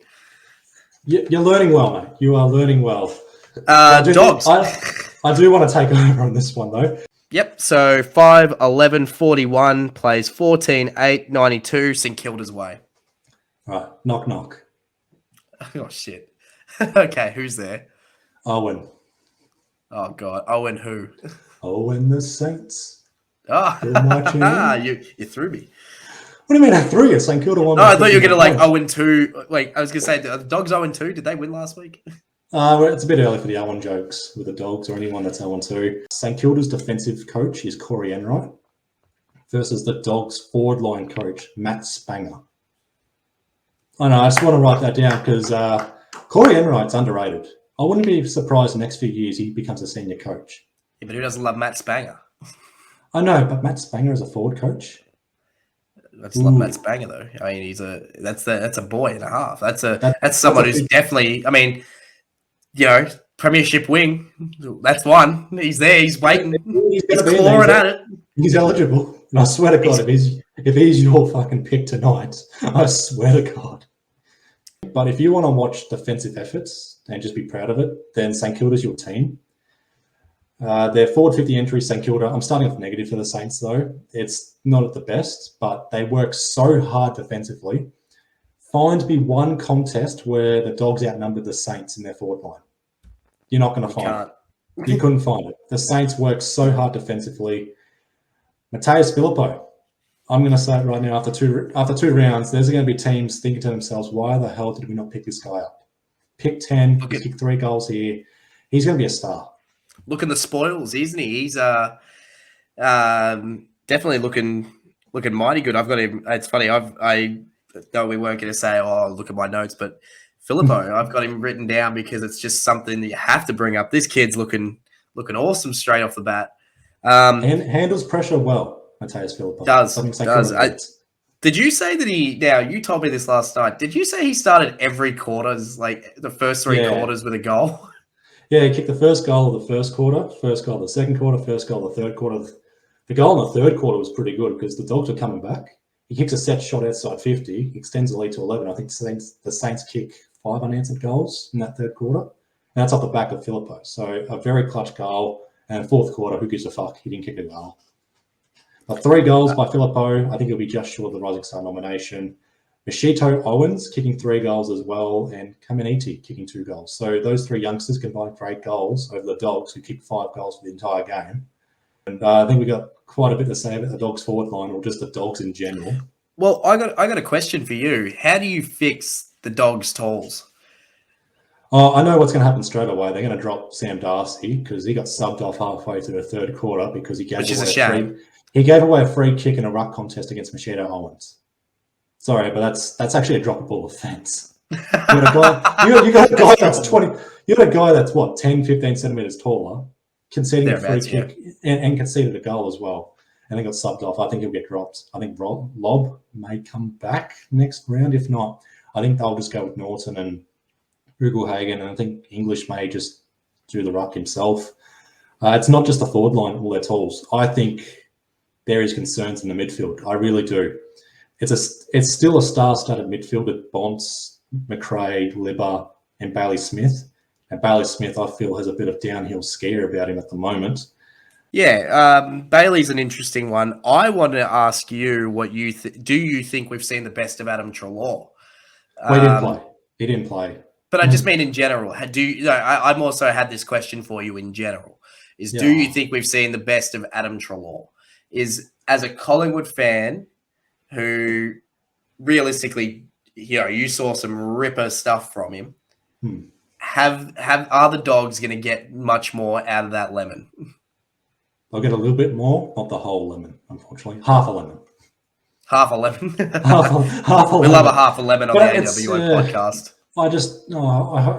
You're learning well, mate. You are learning well. Dogs. I do want to take over on this one, though. Yep, so 5-11-41 plays 14-8-92 St Kilda's way. Right, knock, knock. Oh, shit. Okay, who's there? Owen. Oh, God. Owen who? Owen the Saints. Oh, you threw me. What do you mean I threw you? St Kilda won. No, I thought you were going to 0-2. Like, I was going to say, the Dogs 0-2. Did they win last week? It's a bit early for the Owen jokes with the Dogs or anyone that's 0-2. St Kilda's defensive coach is Corey Enright versus the Dogs forward line coach, Matt Spanger. I know, I just want to write that down because Corey Enright's underrated. I wouldn't be surprised the next few years he becomes a senior coach. Yeah, but who doesn't love Matt Spanger? I know, but Matt Spanger is a forward coach. That's not Matt Spanger though. I mean, that's a boy and a half. That's someone who's definitely. I mean, premiership wing. That's one. He's there. He's waiting. He's clawing at it. He's eligible. And I swear to God, if he's your fucking pick tonight, I swear to God. But if you want to watch defensive efforts and just be proud of it, then St Kilda's your team. Their forward 50 entry, St Kilda. I'm starting off negative for the Saints, though. It's not at the best, but they work so hard defensively. Find me one contest where the Dogs outnumbered the Saints in their forward line. You're not going to find it. You couldn't find it. The Saints work so hard defensively. Mateus Filippo. I'm going to say it right now. After two rounds, there's going to be teams thinking to themselves, why the hell did we not pick this guy up? Pick 10, kick 3 goals here. He's going to be a star. Look at the spoils, isn't he? He's definitely looking mighty good. I've got him. It's funny. I know we weren't going to say, look at my notes, but Filippo, I've got him written down because it's just something that you have to bring up. This kid's looking awesome straight off the bat. Handles pressure well. Mateus Filippo does. Did you say that now you told me this last night. Did you say he started every quarters, like the first 3 quarters with a goal? Yeah, he kicked the first goal of the first quarter, first goal of the second quarter, first goal of the third quarter. The goal in the third quarter was pretty good because the Dogs were coming back. He kicks a set shot outside 50, extends the lead to 11. I think the Saints kick 5 unanswered goals in that third quarter. And that's off the back of Filippo. So a very clutch goal. And fourth quarter, who gives a fuck? He didn't kick a goal. But 3 goals by Filippo. I think he'll be just short of the Rising Star nomination. Mishito Owens kicking 3 goals as well, and Kameniti kicking 2 goals. So those 3 youngsters combined for 8 goals over the Dogs, who kicked 5 goals for the entire game. And I think we got quite a bit to say about the Dogs forward line, or just the Dogs in general. Well, I got a question for you. How do you fix the Dogs' tolls? Oh, I know what's going to happen straight away. They're going to drop Sam Darcy because he got subbed off halfway through the third quarter because he gave away a free kick in a ruck contest against Machado Owens. Sorry, but that's actually a droppable offence. You got a guy that's 20. You got a guy that's what 10, 15 centimeters taller, conceding a free kick and conceded a goal as well, and then got subbed off. I think he'll get dropped. I think Lob may come back next round. If not, I think they'll just go with Norton and Ugelhagen, and I think English may just do the ruck himself. It's not just the forward line, all their tools. I think there is concerns in the midfield. I really do. It's still a star-studded midfield with Bonds, McRae, Libba, and Bailey Smith. And Bailey Smith, I feel, has a bit of downhill scare about him at the moment. Yeah, Bailey's an interesting one. I want to ask you what you do. You think we've seen the best of Adam Treloar? Well, he didn't play. He didn't play. But I just mean in general. I'm also had this question for you in general. Do you think we've seen the best of Adam Treloar? As a Collingwood fan who realistically, you saw some ripper stuff from him. Are the Dogs going to get much more out of that lemon? They'll get a little bit more, not the whole lemon, unfortunately. Half a lemon. Half a lemon. half a we lemon. love a half a lemon on the AWO podcast. I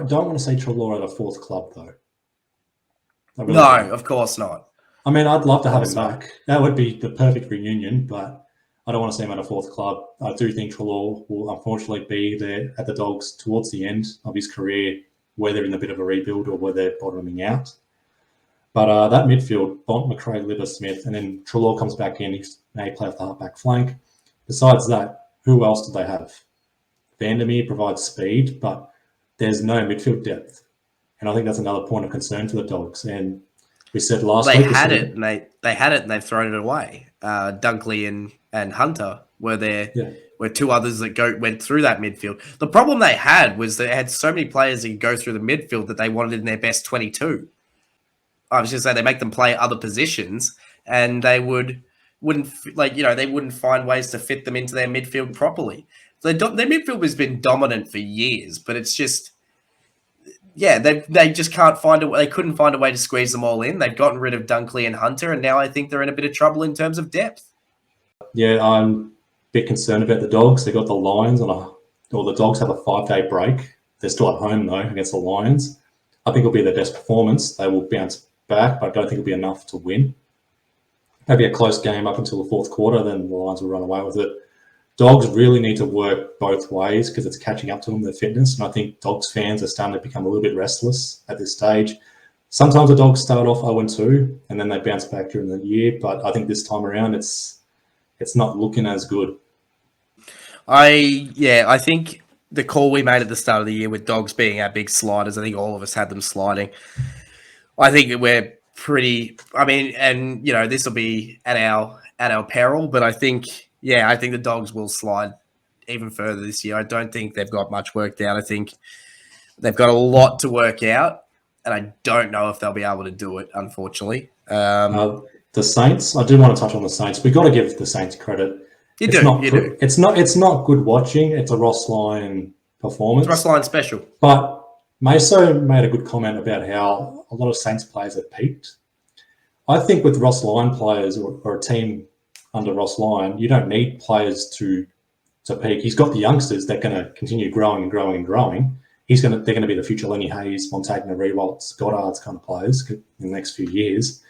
don't want to say Treloar at a fourth club though. Really don't. Of course not. I mean, I'd love to have him back. That would be the perfect reunion, but I don't want to see him at a fourth club. I do think Treloar will unfortunately be there at the Dogs towards the end of his career, whether in a bit of a rebuild or whether they're bottoming out. But that midfield, Bont, McRae, Libba, Smith, and then Treloar comes back in. He's now play off the half-back flank. Besides that, who else do they have? Vandermeer provides speed, but there's no midfield depth. And I think that's another point of concern for the Dogs. And we said last week... They had it, and they've thrown it away. Dunkley and Hunter were there. Yeah. Were two others that went through that midfield. The problem they had was they had so many players that could go through the midfield that they wanted in their best 22. I was just saying they make them play other positions, and they wouldn't find ways to fit them into their midfield properly. Their midfield has been dominant for years, but it's just, they just can't they couldn't find a way to squeeze them all in. They've gotten rid of Dunkley and Hunter, and now I think they're in a bit of trouble in terms of depth. Yeah, I'm a bit concerned about the Dogs. They got the Lions the Dogs have a 5-day break. They're still at home though against the Lions. I think it'll be their best performance. They will bounce back, but I don't think it'll be enough to win. Maybe a close game up until the fourth quarter, then the Lions will run away with it. Dogs really need to work both ways because it's catching up to them, their fitness. And I think Dogs fans are starting to become a little bit restless at this stage. Sometimes the Dogs start off 0-2 and then they bounce back during the year. But I think this time around, it's not looking as good. I think the call we made at the start of the year with Dogs being our big sliders, I think all of us had them sliding. I think we're pretty. I mean, and this will be at our peril, but I think the Dogs will slide even further this year. I don't think they've got much worked out. I think they've got a lot to work out, and I don't know if they'll be able to do it. Unfortunately, the Saints. I do want to touch on the Saints. We've got to give the Saints credit. You do. It's not good watching. It's a Ross Lyon performance. It's Ross Lyon special, but. Meso made a good comment about how a lot of Saints players have peaked. I think with Ross Lyon players or a team under Ross Lyon, you don't need players to peak. He's got the youngsters that are going to continue growing and growing and growing. They're going to be the future Lenny Hayes, Montagna, Rewaltz, Goddard's kind of players in the next few years.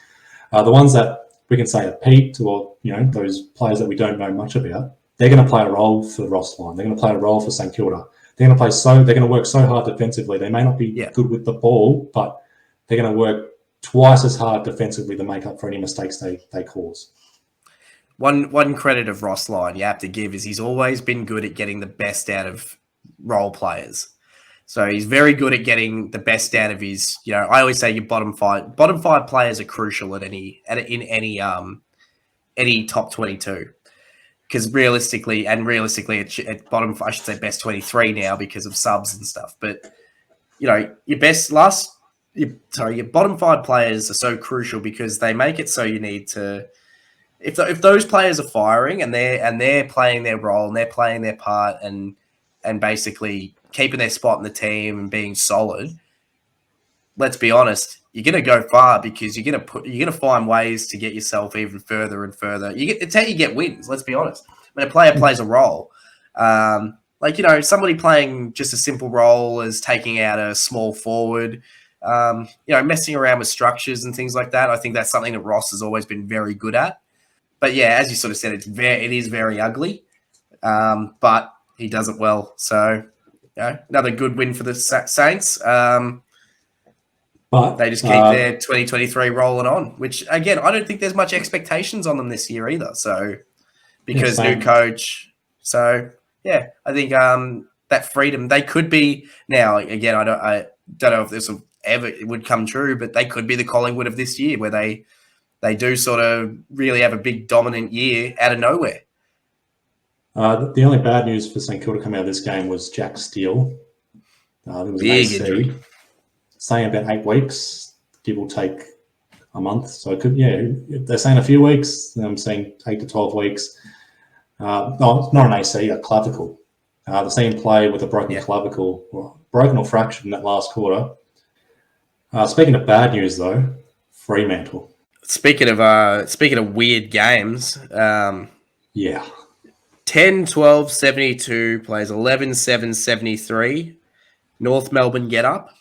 The ones that we can say have peaked, or those players that we don't know much about, they're going to play a role for Ross Lyon. They're going to play a role for St Kilda. They're going to work so hard defensively. They may not be good with the ball, but they're going to work twice as hard defensively to make up for any mistakes they cause. One credit of Ross Lyon you have to give is he's always been good at getting the best out of role players. So he's very good at getting the best out of his. I always say your bottom five players are crucial in any top 22. Because realistically, at bottom, I should say best 23 now because of subs and stuff. But your bottom 5 players are so crucial because they make it so you need to. If those players are firing and they're playing their role and they're playing their part and basically keeping their spot in the team and being solid, let's be honest, you're going to go far because you're going to find ways to get yourself even further and further. It's how you get wins. Let's be honest. When a player plays a role, somebody playing just a simple role as taking out a small forward, messing around with structures and things like that. I think that's something that Ross has always been very good at. But yeah, as you sort of said, it is very ugly, but he does it well. So another good win for the Saints. But they just keep their 2023 rolling on, which, again, I don't think there's much expectations on them this year either. So, because new coach. So, yeah, I think that freedom, they could be now, again, I don't know if this will ever would come true, but they could be the Collingwood of this year where they do sort of really have a big dominant year out of nowhere. The only bad news for St Kilda coming out of this game was Jack Steele. There was big an AC, injury. Saying about 8 weeks, give or take a month. So it could, they're saying a few weeks. I'm saying 8 to 12 weeks. No, not an AC, a clavicle. The same play with a broken clavicle, broken or fractured in that last quarter. Speaking of bad news, though, Fremantle. Speaking of weird games, 10-12-72 plays 11-7-73. North Melbourne get up.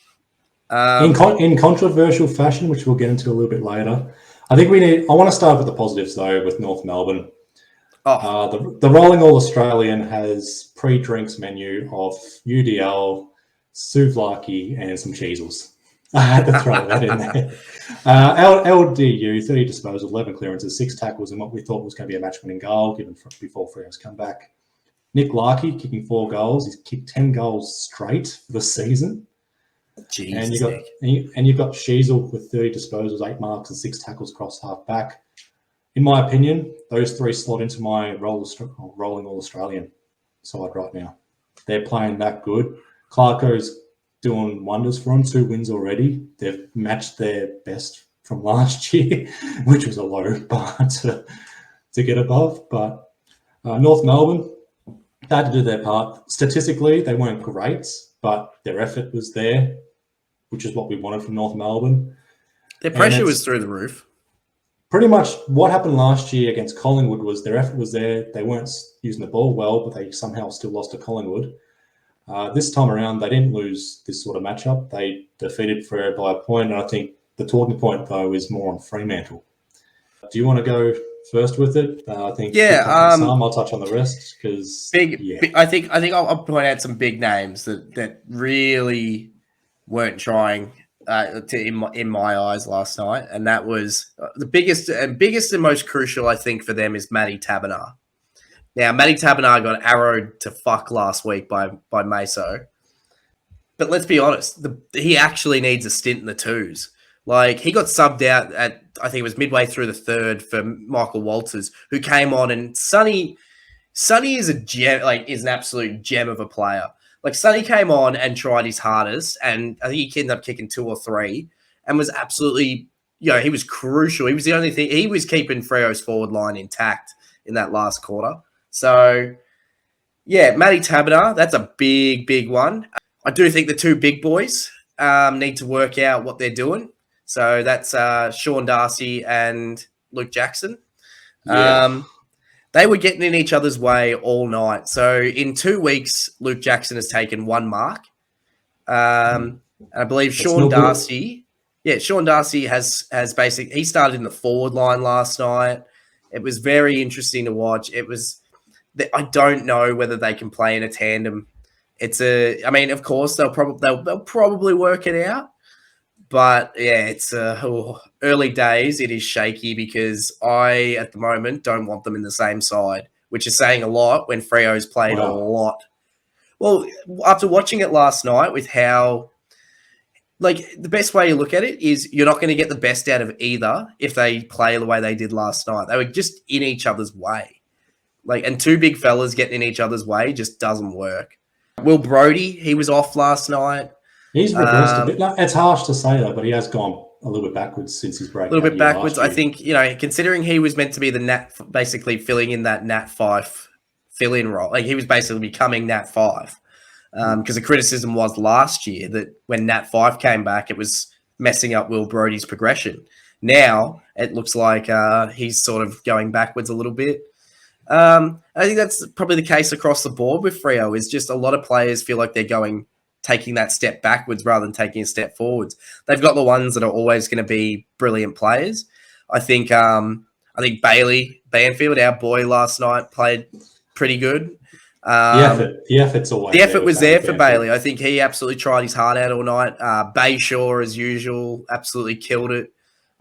In controversial fashion, which we'll get into a little bit later. I want to start with the positives, though, with North Melbourne. The Rolling All Australian has pre-drinks menu of UDL, souvlaki, and some cheesels. I had to throw that in there. LDU, 30 disposals, 11 clearances, 6 tackles, and what we thought was going to be a match-winning goal given before Freo's come back. Nick Larkey kicking 4 goals. He's kicked 10 goals straight for the season. Jeez, and you've got Sheasel with 30 disposals, 8 marks, and 6 tackles across half back. In my opinion, those 3 slot into my Rolling All Australian side right now. They're playing that good. Clarko's doing wonders for them. 2 wins already. They've matched their best from last year, which was a low bar to get above. But North Melbourne, they had to do their part. Statistically, they weren't great, but their effort was there, which is what we wanted from North Melbourne. Their pressure was through the roof. Pretty much what happened last year against Collingwood was their effort was there. They weren't using the ball well, but they somehow still lost to Collingwood. This time around, they didn't lose this sort of matchup. They defeated Freo by a point, and I think the talking point, though, is more on Fremantle. Do you want to go first with it? I think I'll touch on the rest because I think I'll point out some big names that really weren't trying in my eyes last night, and that was the biggest and most crucial. I think for them is Matty Taberner. Now, Matty Taberner got arrowed to fuck last week by Meso. But let's be honest, he actually needs a stint in the twos. Like, he got subbed out at, I think it was midway through the third for Michael Walters, who came on, and Sonny is a gem, is an absolute gem of a player. Like, Sonny came on and tried his hardest, and I think he ended up kicking 2 or 3 and was absolutely, he was crucial. He was the only thing, he was keeping Freo's forward line intact in that last quarter. So, Matty Taberner, that's a big, big one. I do think the 2 big boys need to work out what they're doing. So that's Sean Darcy and Luke Jackson. Yeah. They were getting in each other's way all night. So in 2 weeks, Luke Jackson has taken 1 mark. And I believe Sean Darcy has basically, he started in the forward line last night. It was very interesting to watch. I don't know whether they can play in a tandem. Of course they'll probably work it out, but it's early days. It is shaky because I at the moment don't want them in the same side, which is saying a lot when Freo's played a lot. Well, after watching it last night with how, the best way you look at it is you're not going to get the best out of either if they play the way they did last night. They were just in each other's way. And 2 big fellas getting in each other's way just doesn't work. Will Brodie, he was off last night. He's regressed a bit. It's harsh to say that, but he has gone a little bit backwards since his break. A little bit backwards. I think, considering he was meant to be the Nat, basically filling in that Nat 5 fill-in role. He was basically becoming Nat 5. Because the criticism was last year that when Nat 5 came back, it was messing up Will Brodie's progression. Now, it looks like he's sort of going backwards a little bit. I think that's probably the case across the board with Freo, is just a lot of players feel like they're taking that step backwards rather than taking a step forwards. They've got the ones that are always going to be brilliant players. I think Bailey Banfield, our boy last night, played pretty good. The effort's always the effort was there for Bailey. Bailey. I think he absolutely tried his heart out all night. Bayshaw, as usual, absolutely killed it.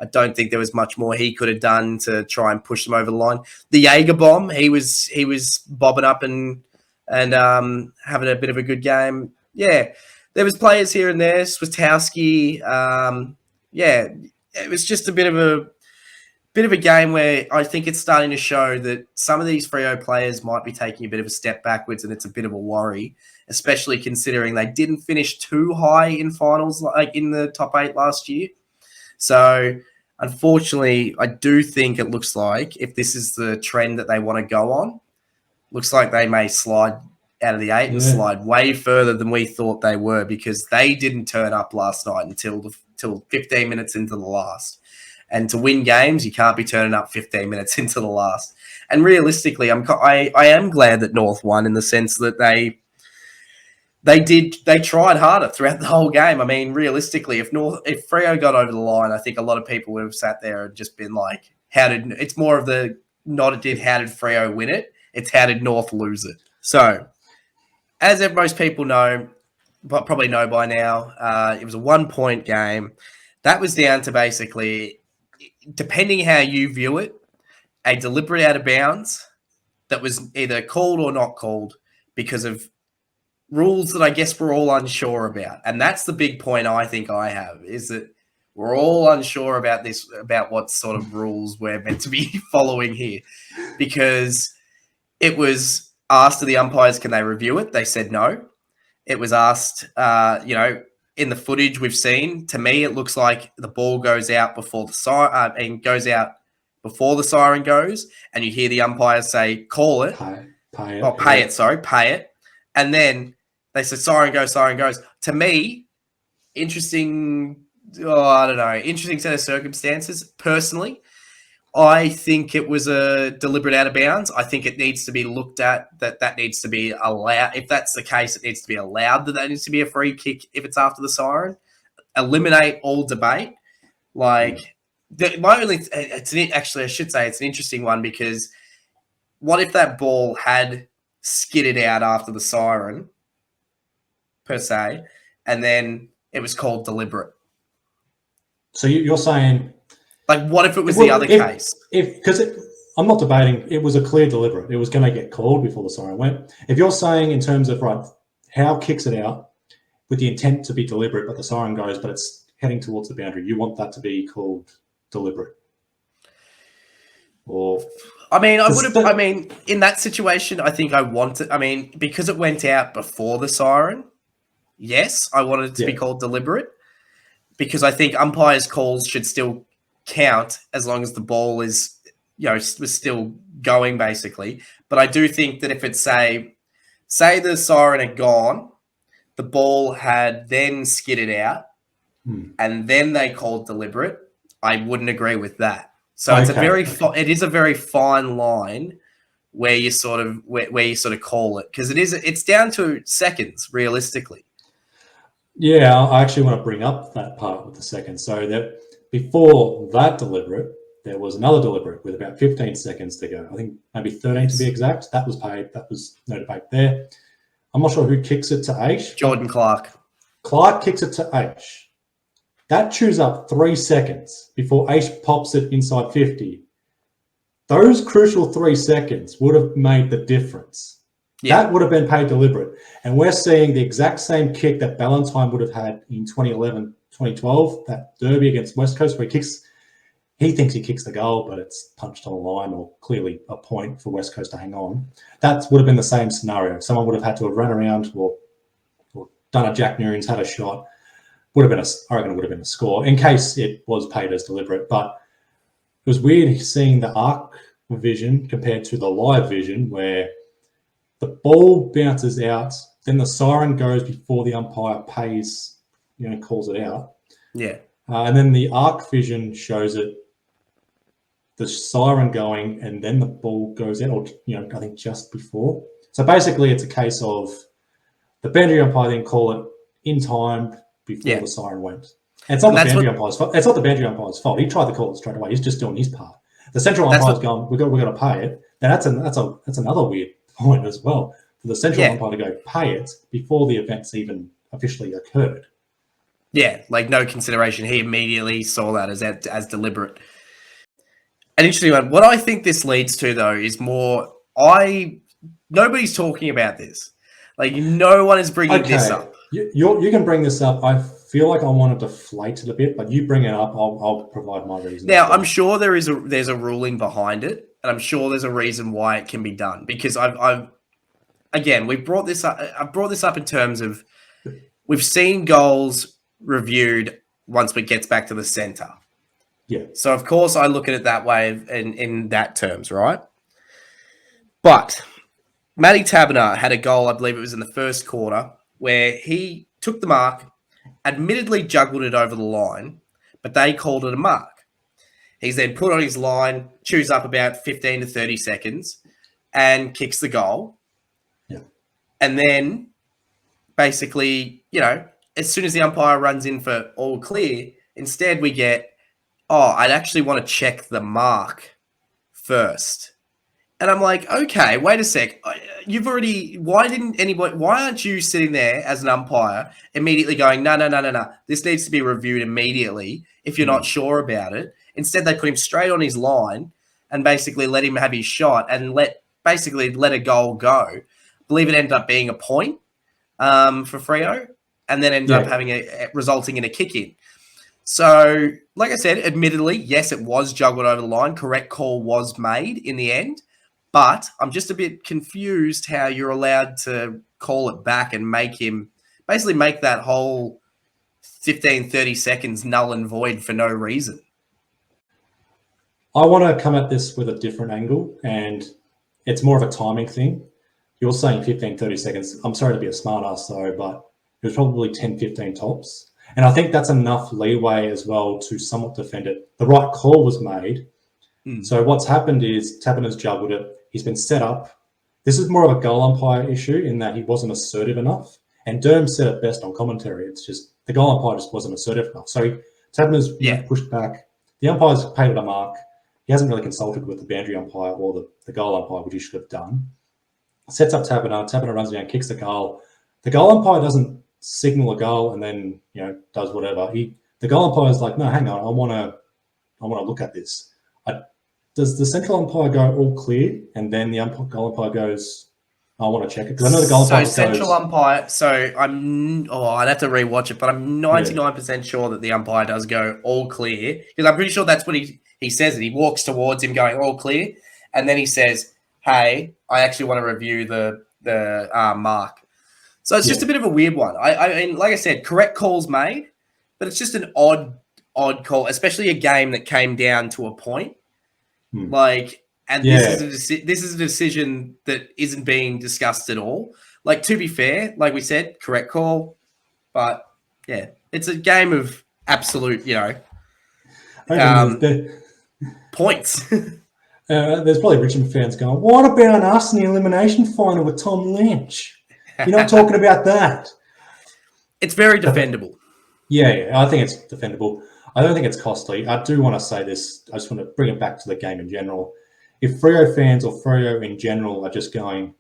I don't think there was much more he could have done to try and push them over the line. The Jaeger bomb, he was bobbing up and having a bit of a good game. Yeah, there was players here and there. Swatowski, it was just a bit of a game where I think it's starting to show that some of these Freo players might be taking a bit of a step backwards, and it's a bit of a worry, especially considering they didn't finish too high in finals, like in the top 8 last year. So, unfortunately, I do think it looks like if this is the trend that they want to go on, looks like they may slide out of the 8 and slide way further than we thought they were, because they didn't turn up last night until 15 minutes into the last. And to win games, you can't be turning up 15 minutes into the last. And realistically, I am glad that North won, in the sense that they tried harder throughout the whole game. I mean, realistically, if Freo got over the line, I think a lot of people would have sat there and just been like, it's more of the, not it did, how did Freo win it? It's how did North lose it? So, as most people know, but probably know by now, it was a 1-point game. That was down to basically, depending how you view it, a deliberate out of bounds that was either called or not called because of rules that I guess we're all unsure about. And that's the big point I think I have, is that we're all unsure about about what sort of rules we're meant to be following here. Because it was asked to the umpires, can they review it? They said no. It was asked, in the footage we've seen, to me, it looks like the ball goes out before the siren, before the siren goes, and you hear the umpires say, call it. Pay it. And then they said, siren goes. To me, interesting set of circumstances. Personally, I think it was a deliberate out of bounds. I think it needs to be looked at, that needs to be allowed. If that's the case, it needs to be allowed that needs to be a free kick if it's after the siren. Eliminate all debate. I should say it's an interesting one, because what if that ball had skidded out after the siren, per se, and then it was called deliberate? So you're saying, like, what if it was the other case? Because I'm not debating, it was a clear deliberate. It was going to get called before the siren went. If you're saying in terms of, right, how kicks it out with the intent to be deliberate, but the siren goes, but it's heading towards the boundary, you want that to be called deliberate? Or in that situation, I think I want it. Because it went out before the siren, yes, I wanted it to be called deliberate, because I think umpires' calls should still count as long as the ball is, was still going, basically. But I do think that if it's say the siren had gone, the ball had then skidded out, and then they called deliberate, I wouldn't agree with that. So it's it is a very fine line where you sort of call it, because it's down to seconds, realistically. Yeah, I actually want to bring up that part with the seconds. So that before that deliberate, there was another deliberate with about 15 seconds to go. I think maybe 13 to be exact. That was paid. That was no debate there. I'm not sure who kicks it to Aish. Jordan Clark. Clark kicks it to Aish. That chews up 3 seconds before Aish pops it inside 50. Those crucial 3 seconds would have made the difference. Yeah. That would have been paid deliberate. And we're seeing the exact same kick that Ballantyne would have had in 2011, 2012, that derby against West Coast, where he thinks he kicks the goal, but it's punched on the line, or clearly a point for West Coast to hang on. That would have been the same scenario. Someone would have had to have run around or done a Jack Newens, had a shot. I reckon it would have been a score, in case it was paid as deliberate. But it was weird seeing the arc vision compared to the live vision, where the ball bounces out, then the siren goes before the umpire pays, calls it out. Yeah. And then the arc vision shows it, the siren going, and then the ball goes out, or, I think just before. So basically it's a case of the boundary umpire then call it in time before the siren went. And it's not the boundary umpire's fault. It's not the boundary umpire's fault. He tried to call it straight away. He's just doing his part. The central umpire's going, we're going to pay it. Now that's another weird point as well. for the central umpire to go pay it before the event's even officially occurred. Yeah, like no consideration. He immediately saw that as deliberate. An interesting one. What I think this leads to, though, is more nobody's talking about this. Like, no one is bringing this up. You can bring this up. I feel like I want to deflate it a bit, but you bring it up. I'll provide my reasons. Now, I'm sure there's a ruling behind it, and I'm sure there's a reason why it can be done. Because we've brought this up. I've brought this up in terms of we've seen goals reviewed once it gets back to the center. Yeah. So of course I look at it that way in that terms, right? But Matty Taberner had a goal, I believe it was in the first quarter, where he took the mark, admittedly juggled it over the line, but they called it a mark. He's then put on his line, chews up about 15 to 30 seconds, and kicks the goal. Yeah. And then basically, as soon as the umpire runs in for all clear, instead we get, I'd actually want to check the mark first. And I'm like, okay, wait a sec. Why aren't you sitting there as an umpire immediately going, no. This needs to be reviewed immediately if you're not sure about it. Instead, they put him straight on his line and basically let him have his shot and let a goal go. I believe it ended up being a point for Freo and then ended up resulting in a kick-in. So, like I said, admittedly, yes, it was juggled over the line. Correct call was made in the end. But I'm just a bit confused how you're allowed to call it back and make that whole 15, 30 seconds null and void for no reason. I want to come at this with a different angle, and it's more of a timing thing. You're saying 15, 30 seconds. I'm sorry to be a smart ass though, but it was probably 10, 15 tops. And I think that's enough leeway as well to somewhat defend it. The right call was made. So what's happened is Tapperner's juggled it. He's been set up. This is more of a goal umpire issue in that he wasn't assertive enough. And Derm said it best on commentary. It's just the goal umpire just wasn't assertive enough. So Tapperner's pushed back. The umpire's paid it a mark. He hasn't really consulted with the boundary umpire or the goal umpire, which he should have done. Sets up Tapperner. Tapperner runs down, kicks the goal. The goal umpire doesn't signal a goal and then does whatever. The goal umpire is like, no, hang on, I want to look at this. Does the central umpire go all clear and then the goal umpire goes, I want to check it? Because I know the goal umpire goes... central umpire, I'd have to rewatch it, but I'm 99% sure that the umpire does go all clear, because I'm pretty sure that's what he says it. He walks towards him going all clear, and then he says, hey, I actually want to review the mark. So it's just a bit of a weird one. I mean, like I said, correct calls made, but it's just an odd call, especially a game that came down to a point. This is a decision that isn't being discussed at all. Like, to be fair, like we said, correct call, but it's a game of absolute, points. There's probably Richmond fans going, what about us in the elimination final with Tom Lynch? You're not talking about that. It's very defendable. Yeah, I think it's defendable. I don't think it's costly. I do want to say this. I just want to bring it back to the game in general. If Freo fans or Freo in general are just going,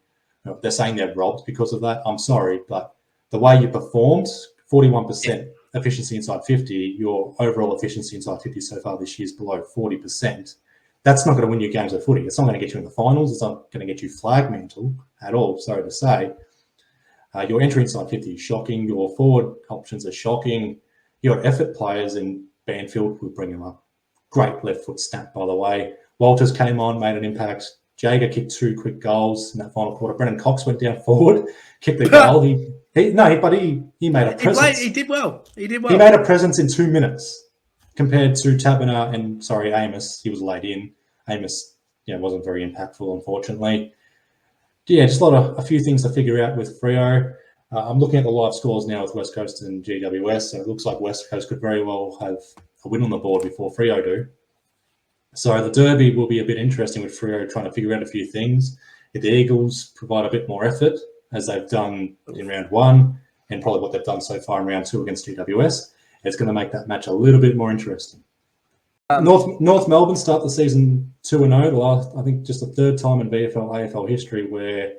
they're saying they're robbed because of that, I'm sorry, but the way you performed, 41% efficiency inside 50, your overall efficiency inside 50 so far this year is below 40%. That's not going to win you games of footy. It's not going to get you in the finals. It's not going to get you flag mantle at all, sorry to say. Your entry inside 50 is shocking. Your forward options are shocking. Your effort players in Banfield will bring him up. Great left foot snap, by the way. Walters came on, made an impact. Jager kicked 2 quick goals in that final quarter. Brendan Cox went down forward, kicked the goal. He made a presence. He did well. He made a presence in 2 minutes compared to Taberner and, Amos. He was late in. Amos, wasn't very impactful, unfortunately. Just a few things to figure out with Freo. I'm looking at the live scores now with West Coast and GWS, and it looks like West Coast could very well have a win on the board before Freo do. So the derby will be a bit interesting with Freo trying to figure out a few things. If the Eagles provide a bit more effort, as they've done in round 1, and probably what they've done so far in round 2 against GWS, it's going to make that match a little bit more interesting. North Melbourne start the season 2-0, I think just the third time in VFL AFL history where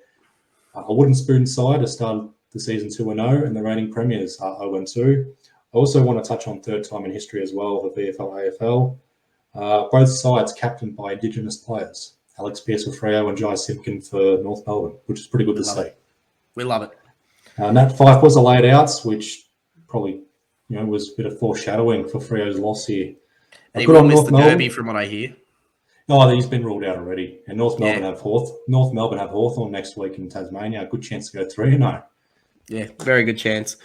A wooden spoon side has started the season 2-0, and the reigning premiers are 0-2. I also want to touch on third time in history as well, the VFL AFL. Both sides captained by Indigenous players. Alex Pearce for Freo and Jai Simpkin for North Melbourne, which is pretty good to see. We love it. Nat Fyfe was a laid outs, which probably was a bit of foreshadowing for Freo's loss here. And he will miss the Derby from what I hear. Oh, he's been ruled out already. And North Melbourne have Hawthorn next week in Tasmania. Good chance to go 3-0. Yeah, very good chance.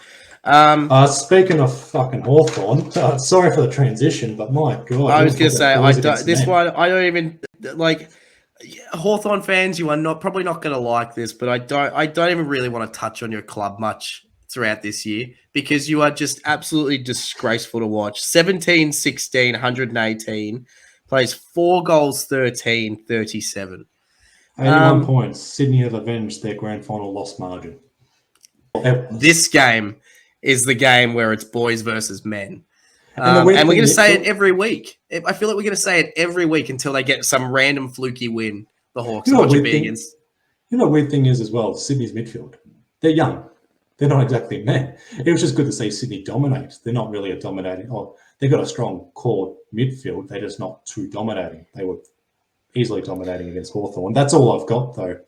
Speaking of fucking Hawthorn, sorry for the transition, but my God. I was going to say, I don't even, like, Hawthorn fans, you are probably not going to like this, but I don't even really want to touch on your club much throughout this year because you are just absolutely disgraceful to watch. 17-16, 118. Plays 4 goals, 13, 37. 81 points. Sydney have avenged their grand final loss margin. This game is the game where it's boys versus men. And we're going to say it every week. I feel like we're going to say it every week until they get some random fluky win, the Hawks. The weird thing is as well, Sydney's midfield. They're young. They're not exactly men. It was just good to see Sydney dominate. They're not really a dominating... They've got a strong core midfield. They're just not too dominating. They were easily dominating against Hawthorn. That's all I've got, though.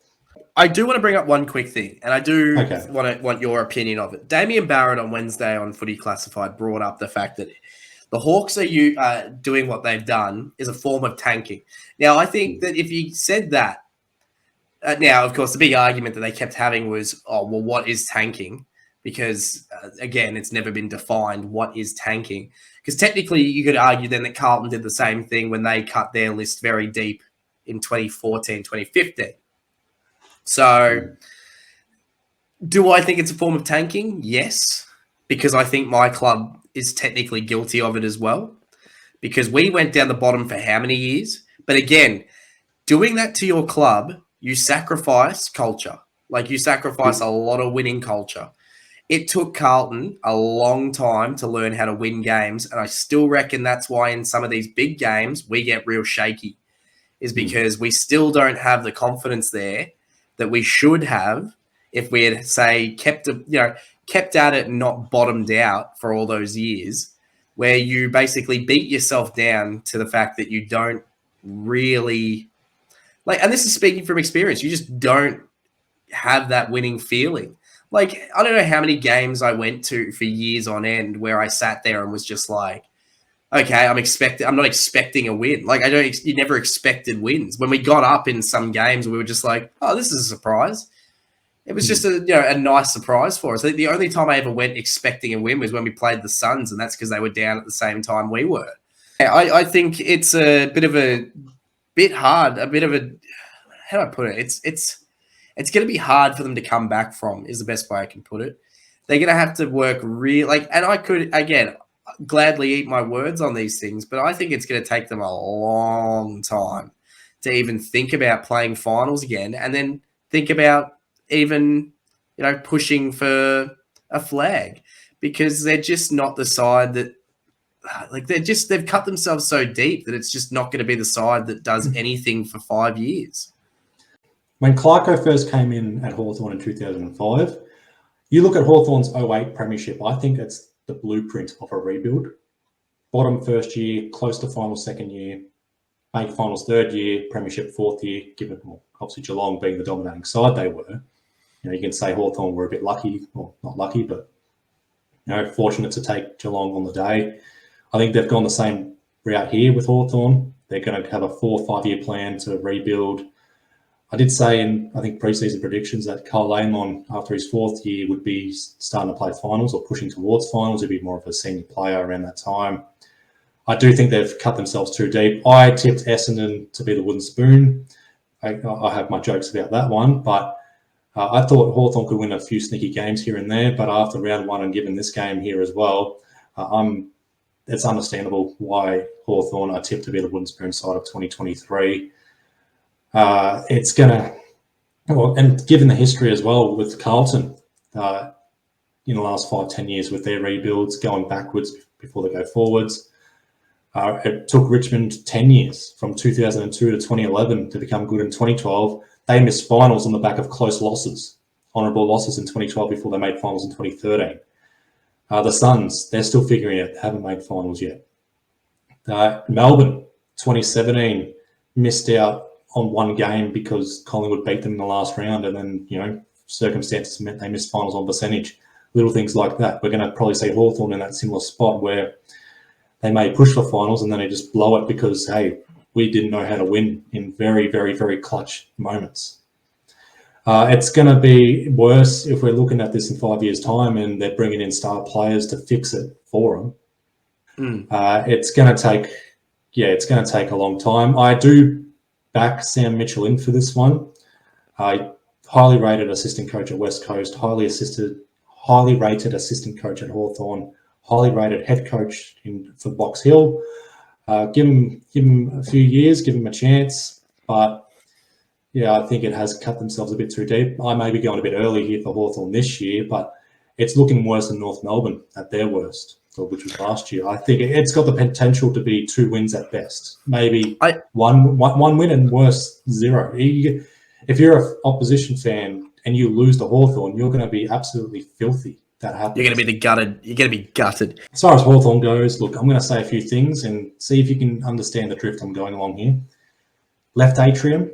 I do want to bring up one quick thing, and I do want your opinion of it. Damien Barrett on Wednesday on Footy Classified brought up the fact that the Hawks are doing what they've done is a form of tanking. Now, I think that if you said that, now, of course, the big argument that they kept having was, what is tanking? Because, again, it's never been defined what is tanking. Because technically, you could argue then that Carlton did the same thing when they cut their list very deep in 2014, 2015. So, do I think it's a form of tanking? Yes, because I think my club is technically guilty of it as well. Because we went down the bottom for how many years? But again, doing that to your club, you sacrifice culture. Like, you sacrifice a lot of winning culture. It took Carlton a long time to learn how to win games, and I still reckon that's why in some of these big games we get real shaky, is because we still don't have the confidence there that we should have if we had, say, kept at it and not bottomed out for all those years, where you basically beat yourself down to the fact that you don't really like, and this is speaking from experience, you just don't have that winning feeling. Like, I don't know how many games I went to for years on end where I sat there and was just like, okay, I'm not expecting a win. Like, you never expected wins. When we got up in some games, we were just like, oh, this is a surprise. It was just a nice surprise for us. I think the only time I ever went expecting a win was when we played the Suns, and that's because they were down at the same time we were. I think it's a bit hard, how do I put it? It's going to be hard for them to come back from, is the best way I can put it. They're going to have to work and I could, again, gladly eat my words on these things, but I think it's going to take them a long time to even think about playing finals again, and then think about even, pushing for a flag, because they're just not the side that, they've cut themselves so deep that it's just not going to be the side that does anything for 5 years. When Clarko first came in at Hawthorn in 2005, you look at Hawthorn's 08 premiership, I think it's the blueprint of a rebuild. Bottom first year, close to finals second year, make finals third year, premiership fourth year, given, obviously Geelong being the dominating side they were. You can say Hawthorn were a bit lucky, well, not lucky, but fortunate to take Geelong on the day. I think they've gone the same route here with Hawthorn. They're going to have a 4 or 5 year plan to rebuild. I did say in, I think, pre-season predictions that Carl Lyon, after his 4th year, would be starting to play finals or pushing towards finals. He'd be more of a senior player around that time. I do think they've cut themselves too deep. I tipped Essendon to be the wooden spoon. I have my jokes about that one, but I thought Hawthorn could win a few sneaky games here and there, but after round 1 and given this game here as well, it's understandable why Hawthorn are tipped to be the wooden spoon side of 2023. It's going to, and given the history as well with Carlton in the last 5-10 years with their rebuilds, going backwards before they go forwards, it took Richmond 10 years from 2002 to 2011 to become good in 2012. They missed finals on the back of close losses. honourable losses in 2012 before they made finals in 2013. The Suns, they're still figuring it out. They haven't made finals yet. Melbourne, 2017, missed out on one game because Collingwood beat them in the last round, and then, circumstances meant they missed finals on percentage. Little things like that. We're going to probably see Hawthorn in that similar spot where they may push for finals and then they just blow it because, hey, we didn't know how to win in very, very, very clutch moments. It's going to be worse if we're looking at this in 5 years' time and they're bringing in star players to fix it for them. It's going to take a long time. I do back Sam Mitchell in for this one. Highly rated assistant coach at West Coast, highly rated assistant coach at Hawthorn, highly rated head coach for Box Hill. Give him a few years, give him a chance, but yeah, I think it has cut themselves a bit too deep. I may be going a bit early here for Hawthorn this year, but it's looking worse than North Melbourne at their worst, which was last year. I think it's got the potential to be 2 wins at best, maybe one win and worse 0. If you're an opposition fan and you lose to Hawthorn, you're going to be absolutely filthy. That happens. You're going to be gutted. You're going to be gutted. As far as Hawthorn goes, look, I'm going to say a few things and see if you can understand the drift I'm going along here. Left atrium,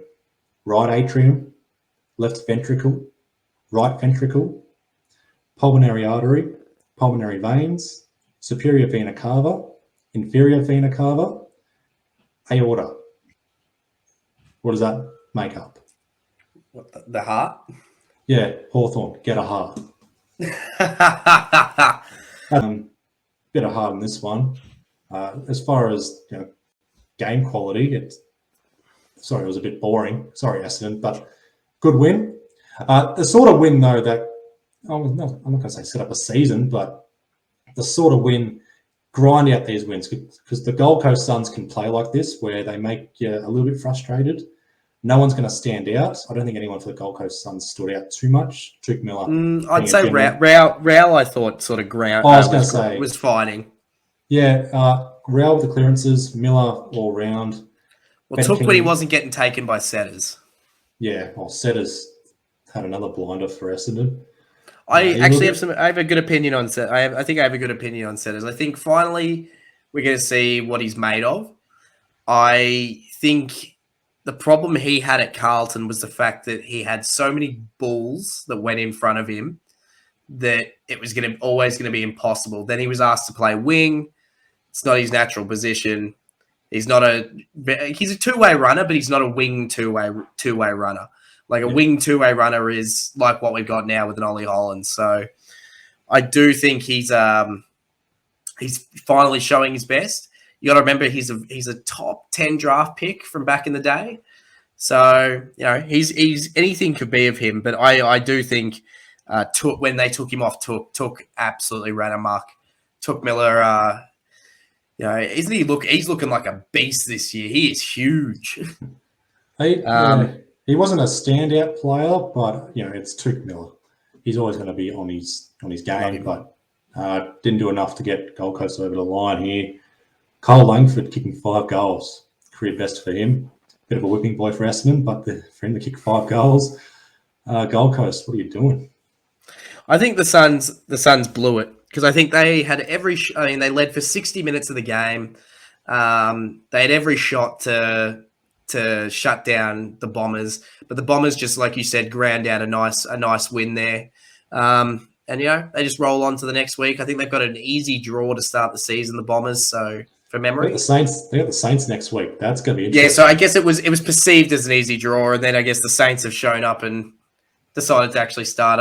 right atrium, left ventricle, right ventricle, pulmonary artery, pulmonary veins, superior vena cava, inferior vena cava, aorta. What does that make up? What, the heart? Yeah, Hawthorn, get a heart. Bit of heart in this one. As far as game quality, it was a bit boring. Sorry, Essendon, but good win. The sort of win though that I'm not going to say set up a season, but the sort of win, grind out these wins because the Gold Coast Suns can play like this where they make you a little bit frustrated. No one's going to stand out. I don't think anyone for the Gold Coast Suns stood out too much. Duke Miller. I'd say Rao, I thought, sort of was fighting. Yeah, Rao with the clearances, Miller all round. Well, Took when he wasn't getting taken by setters. Yeah, well, setters had another blinder for Essendon. I have a good opinion on set. I think I have a good opinion on setters. I think finally we're going to see what he's made of. I think the problem he had at Carlton was the fact that he had so many balls that went in front of him that it was always going to be impossible. Then he was asked to play wing. It's not his natural position. He's a two-way runner, but he's not a wing two-way runner. Like a wing two-way runner is like what we've got now with an Ollie Holland. So I do think he's finally showing his best. You got to remember he's a top 10 draft pick from back in the day. So, he's anything could be of him. But I do think when they took him off, Took absolutely ran amok. Took Miller, isn't he he's looking like a beast this year. He is huge. He wasn't a standout player, but it's Took Miller. He's always going to be on his game, but didn't do enough to get Gold Coast over the line here. Cole Langford kicking 5 goals. Career best for him. Bit of a whipping boy for Essendon, but for him to kick 5 goals. Gold Coast, what are you doing? I think the Suns blew it because I think they had they led for 60 minutes of the game. They had every shot to shut down the Bombers, but the Bombers just, like you said, ground out a nice win there. And they just roll on to the next week. I think they've got an easy draw to start the season, the Bombers. So from memory, they got the Saints next week. That's going to be interesting. Yeah. So I guess it was perceived as an easy draw, and then I guess the Saints have shown up and decided to actually start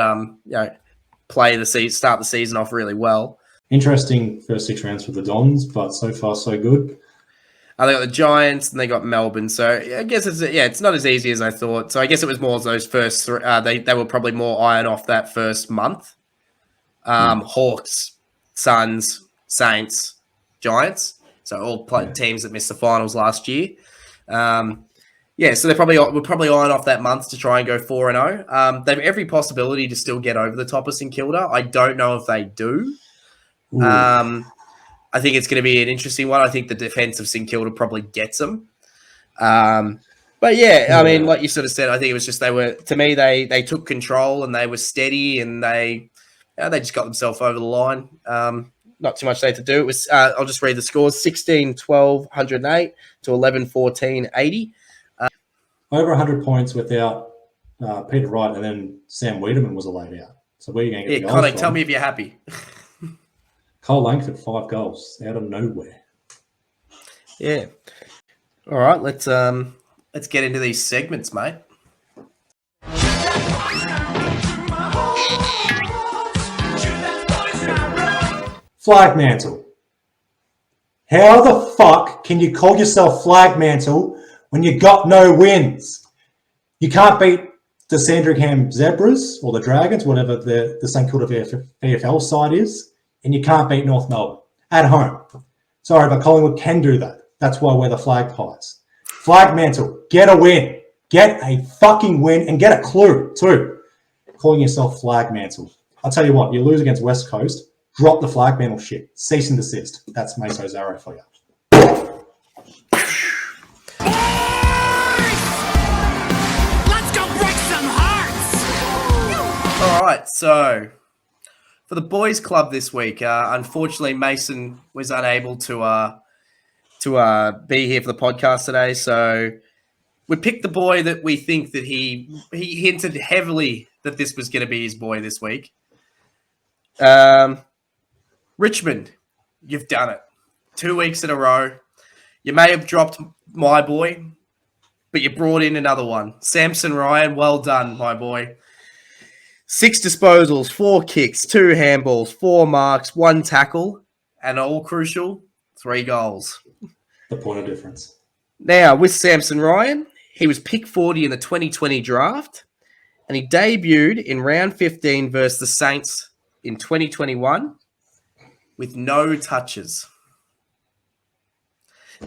start the season off really well. Interesting first 6 rounds for the Dons, but so far so good. They got the Giants and they got Melbourne. So I guess it's not as easy as I thought. So I guess it was more those first three. They were probably more iron off that first month. Hawks, Suns, Saints, Giants. So all teams that missed the finals last year. So they were probably iron off that month to try and go 4-0. They have every possibility to still get over the top of St Kilda. I don't know if they do. I think it's going to be an interesting one. I think the defense of St Kilda probably gets them. But But yeah, I mean, like you sort of said, I think it was just they took control and they were steady and they just got themselves over the line. Not too much they had to do. It was, I'll just read the scores: 16-12, 108 to 11-14, 80. Over 100 points without Peter Wright, and then Sam Wiedemann was a laid out. So where are you going to get the goals from? Tell me if you're happy. Cole Langford, 5 goals out of nowhere. Yeah. All right, let's get into these segments, mate. Flag Mantle. How the fuck can you call yourself Flag Mantle when you got no wins? You can't beat the Sandringham Zebras or the Dragons, whatever the St Kilda VFL side is, and you can't beat North Melbourne at home. Sorry, but Collingwood can do that. That's why we're the Flag Pies. Flag Mantle, get a win. Get a fucking win and get a clue too. Calling yourself Flag Mantle. I'll tell you what, you lose against West Coast, drop the Flag Mantle shit. Cease and desist. That's Meso's arrow for you. All right, so for the boys' club this week, unfortunately, Mason was unable to be here for the podcast today. So we picked the boy that we think that he hinted heavily that this was going to be his boy this week. Richmond, you've done it. 2 weeks in a row. You may have dropped my boy, but you brought in another one. Samson Ryan, well done, my boy. 6 disposals, 4 kicks, 2 handballs, 4 marks, 1 tackle, and all crucial, 3 goals. The point of difference. Now, with Samson Ryan, he was pick 40 in the 2020 draft, and he debuted in round 15 versus the Saints in 2021 with no touches.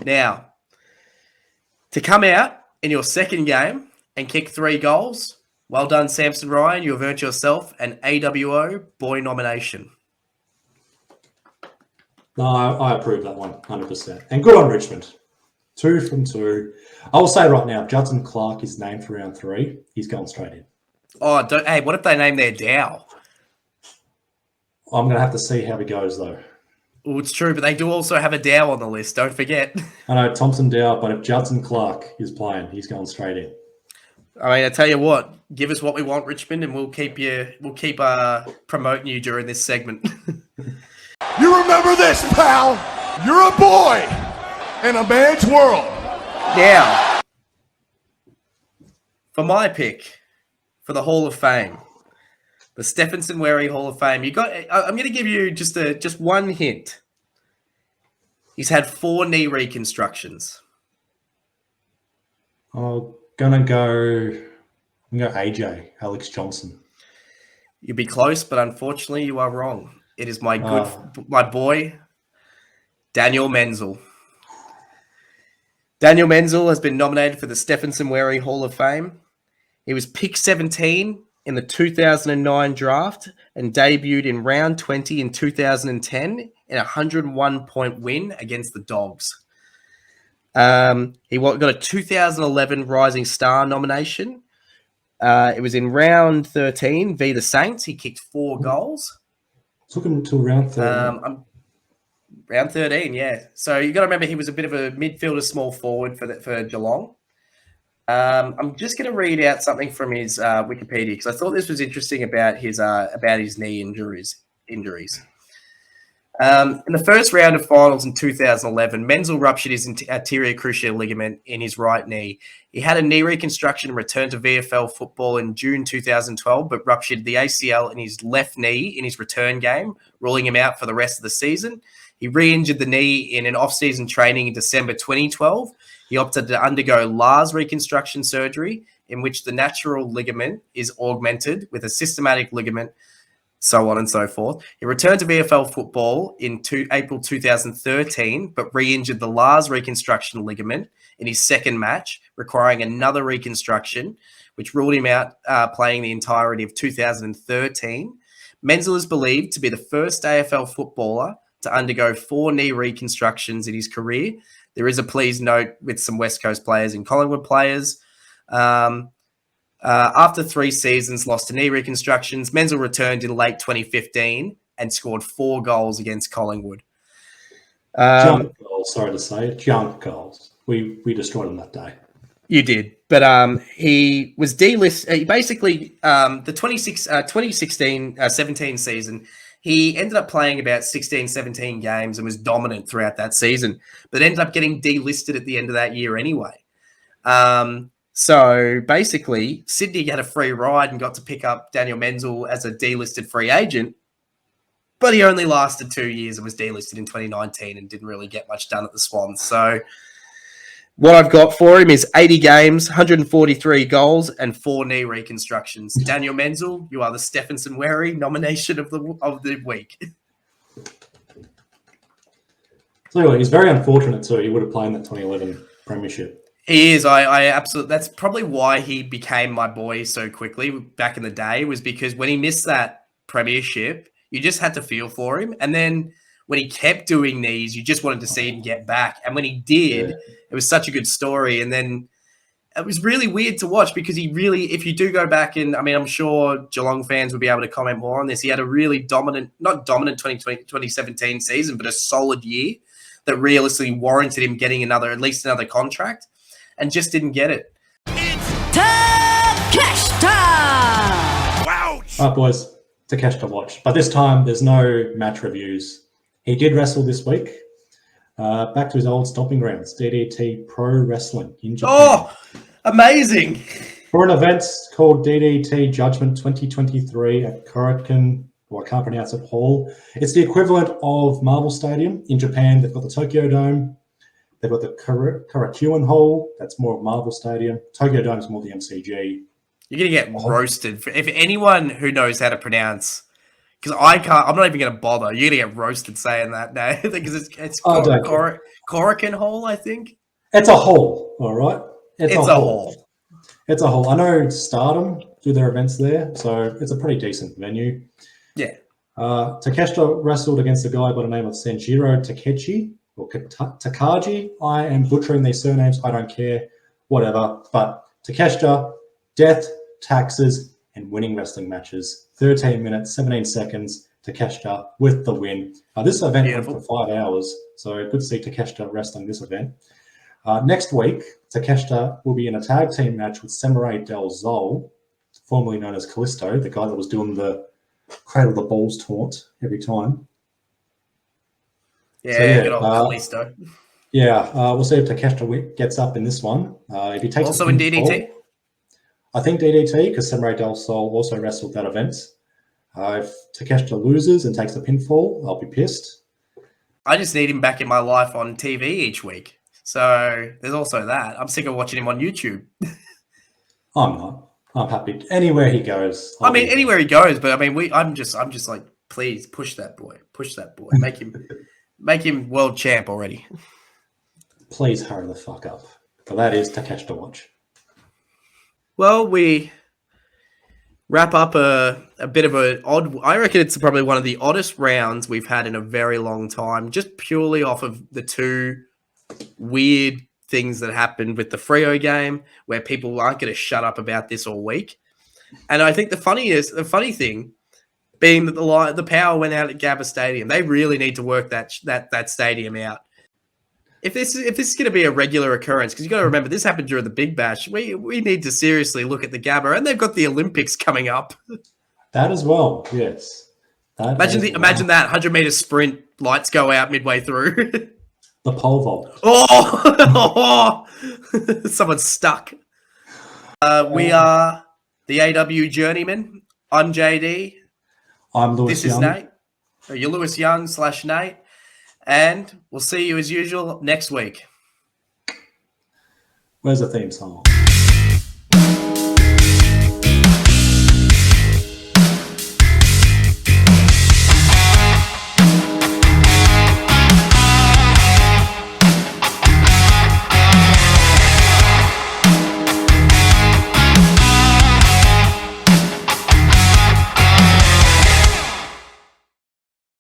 Now, to come out in your second game and kick 3 goals, well done, Samson Ryan. You have earned yourself an AWO boy nomination. No, I approve that one, 100%. And good on Richmond. 2 from 2. I will say right now, if Judson Clark is named for round 3, he's going straight in. Oh, hey, what if they name their Dow? I'm going to have to see how he goes, though. Well, it's true, but they do also have a Dow on the list. Don't forget. I know Thompson Dow, but if Judson Clark is playing, he's going straight in. I mean, I tell you what, give us what we want, Richmond, and we'll keep promoting you during this segment. You remember this, pal? You're a boy in a man's world. Now, for my pick for the Hall of Fame, the Stephenson Wary Hall of Fame, I'm going to give you just one hint. He's had 4 knee reconstructions. I'm going to go AJ, Alex Johnson. You'd be close, but unfortunately you are wrong. It is my boy, Daniel Menzel. Daniel Menzel has been nominated for the Stephenson Wary Hall of Fame. He was pick 17 in the 2009 draft and debuted in round 20 in 2010 in a 101-point win against the Dogs. He got a 2011 Rising Star nomination. It was in round 13 v the Saints. He kicked 4 goals. Took him until round 13. Round 13, yeah. So you got to remember he was a bit of a midfielder, small forward for Geelong. I'm just going to read out something from his Wikipedia because I thought this was interesting about his knee injuries. In the first round of finals in 2011, Menzel ruptured his anterior cruciate ligament in his right knee. He had a knee reconstruction and returned to VFL football in June 2012, but ruptured the ACL in his left knee in his return game, ruling him out for the rest of the season. He re-injured the knee in an off-season training in December 2012. He opted to undergo Lars reconstruction surgery, in which the natural ligament is augmented with a systematic ligament, so on and so forth. He returned to VFL football in April 2013, but re-injured the Lars reconstruction ligament in his second match, requiring another reconstruction, which ruled him out playing the entirety of 2013. Menzel is believed to be the first AFL footballer to undergo 4 knee reconstructions in his career. There is a please note with some West Coast players and Collingwood players. After 3 seasons, lost to knee reconstructions, Menzel returned in late 2015 and scored 4 goals against Collingwood. Junk goals, sorry to say, junk goals. We destroyed them that day. You did, but he was delisted. Basically, the 2016-17 season, he ended up playing about 16, 17 games and was dominant throughout that season, but ended up getting delisted at the end of that year anyway. So basically, Sydney had a free ride and got to pick up Daniel Menzel as a delisted free agent, but he only lasted 2 years and was delisted in 2019 and didn't really get much done at the Swans. So what I've got for him is 80 games, 143 goals, and 4 knee reconstructions. Daniel Menzel, you are the Stephenson Wary nomination of the week. So he's very unfortunate too. He would have played in that 2011 premiership. He is. I absolutely. That's probably why he became my boy so quickly back in the day. Was because when he missed that premiership, you just had to feel for him, and then when he kept doing these, you just wanted to see him get back. And when he did, it was such a good story. And then it was really weird to watch because he really, if you do go back and, I mean, I'm sure Geelong fans will be able to comment more on this. He had a really not dominant 2017 season, but a solid year that realistically warranted him getting at least another contract, and just didn't get it. It's cash time! Wow! All right, boys, to catch to watch. But this time, there's no match reviews. He did wrestle this week. Back to his old stomping grounds, DDT Pro Wrestling in Japan. Oh, amazing. For an event called DDT Judgment 2023 at Korakuen, or I can't pronounce it, Hall. It's the equivalent of Marvel Stadium in Japan. They've got the Tokyo Dome. They've got the Korakuen Hall. That's more of Marvel Stadium. Tokyo Dome is more the MCG. You're going to get roasted. If anyone who knows how to pronounce, because I'm not even going to bother. You're going to get roasted saying that now because it's Korakuen Hall, I think. It's a hall, all right? It's a hall. It's a hall. I know Stardom do their events there, so it's a pretty decent venue. Yeah. Takeshita wrestled against a guy by the name of Senjiro Takechi, or Takagi. I am butchering these surnames. I don't care. Whatever. But Takeshita, death, taxes, and winning wrestling matches. 13 minutes, 17 seconds. Takeshita with the win. This event went for 5 hours, so good to see Takeshita wrestling this event. Next week, Takeshita will be in a tag team match with Samurai Del Zol, formerly known as Callisto, the guy that was doing the Cradle the Balls taunt every time. Yeah, good old Callisto. Yeah, we'll see if Takeshita gets up in this one. If he takes also in DDT? I think DDT, because Samurai Del Sol also wrestled that event. If Takeshita loses and takes the pinfall, I'll be pissed. I just need him back in my life on TV each week. So there's also that. I'm sick of watching him on YouTube. I'm not. I'm happy anywhere he goes. Anywhere he goes, but I mean, I'm just like, please push that boy, make him world champ already. Please hurry the fuck up. But that is Takeshita watch. Well, we wrap up a bit of an odd. I reckon it's probably one of the oddest rounds we've had in a very long time, just purely off of the two weird things that happened with the Freo game, where people aren't going to shut up about this all week. And I think the funny thing being that the power went out at Gabba Stadium. They really need to work that stadium out. If this is going to be a regular occurrence, because you got to remember this happened during the Big Bash, we need to seriously look at the Gabba, and they've got the Olympics coming up. That as well, yes. Imagine that 100-meter sprint, lights go out midway through. The pole vault. Oh, someone's stuck. We are the AW Journeyman. I'm JD. I'm Lewis Young. This is Nate. You're Lewis Young / Nate. And we'll see you as usual next week. Where's the theme song?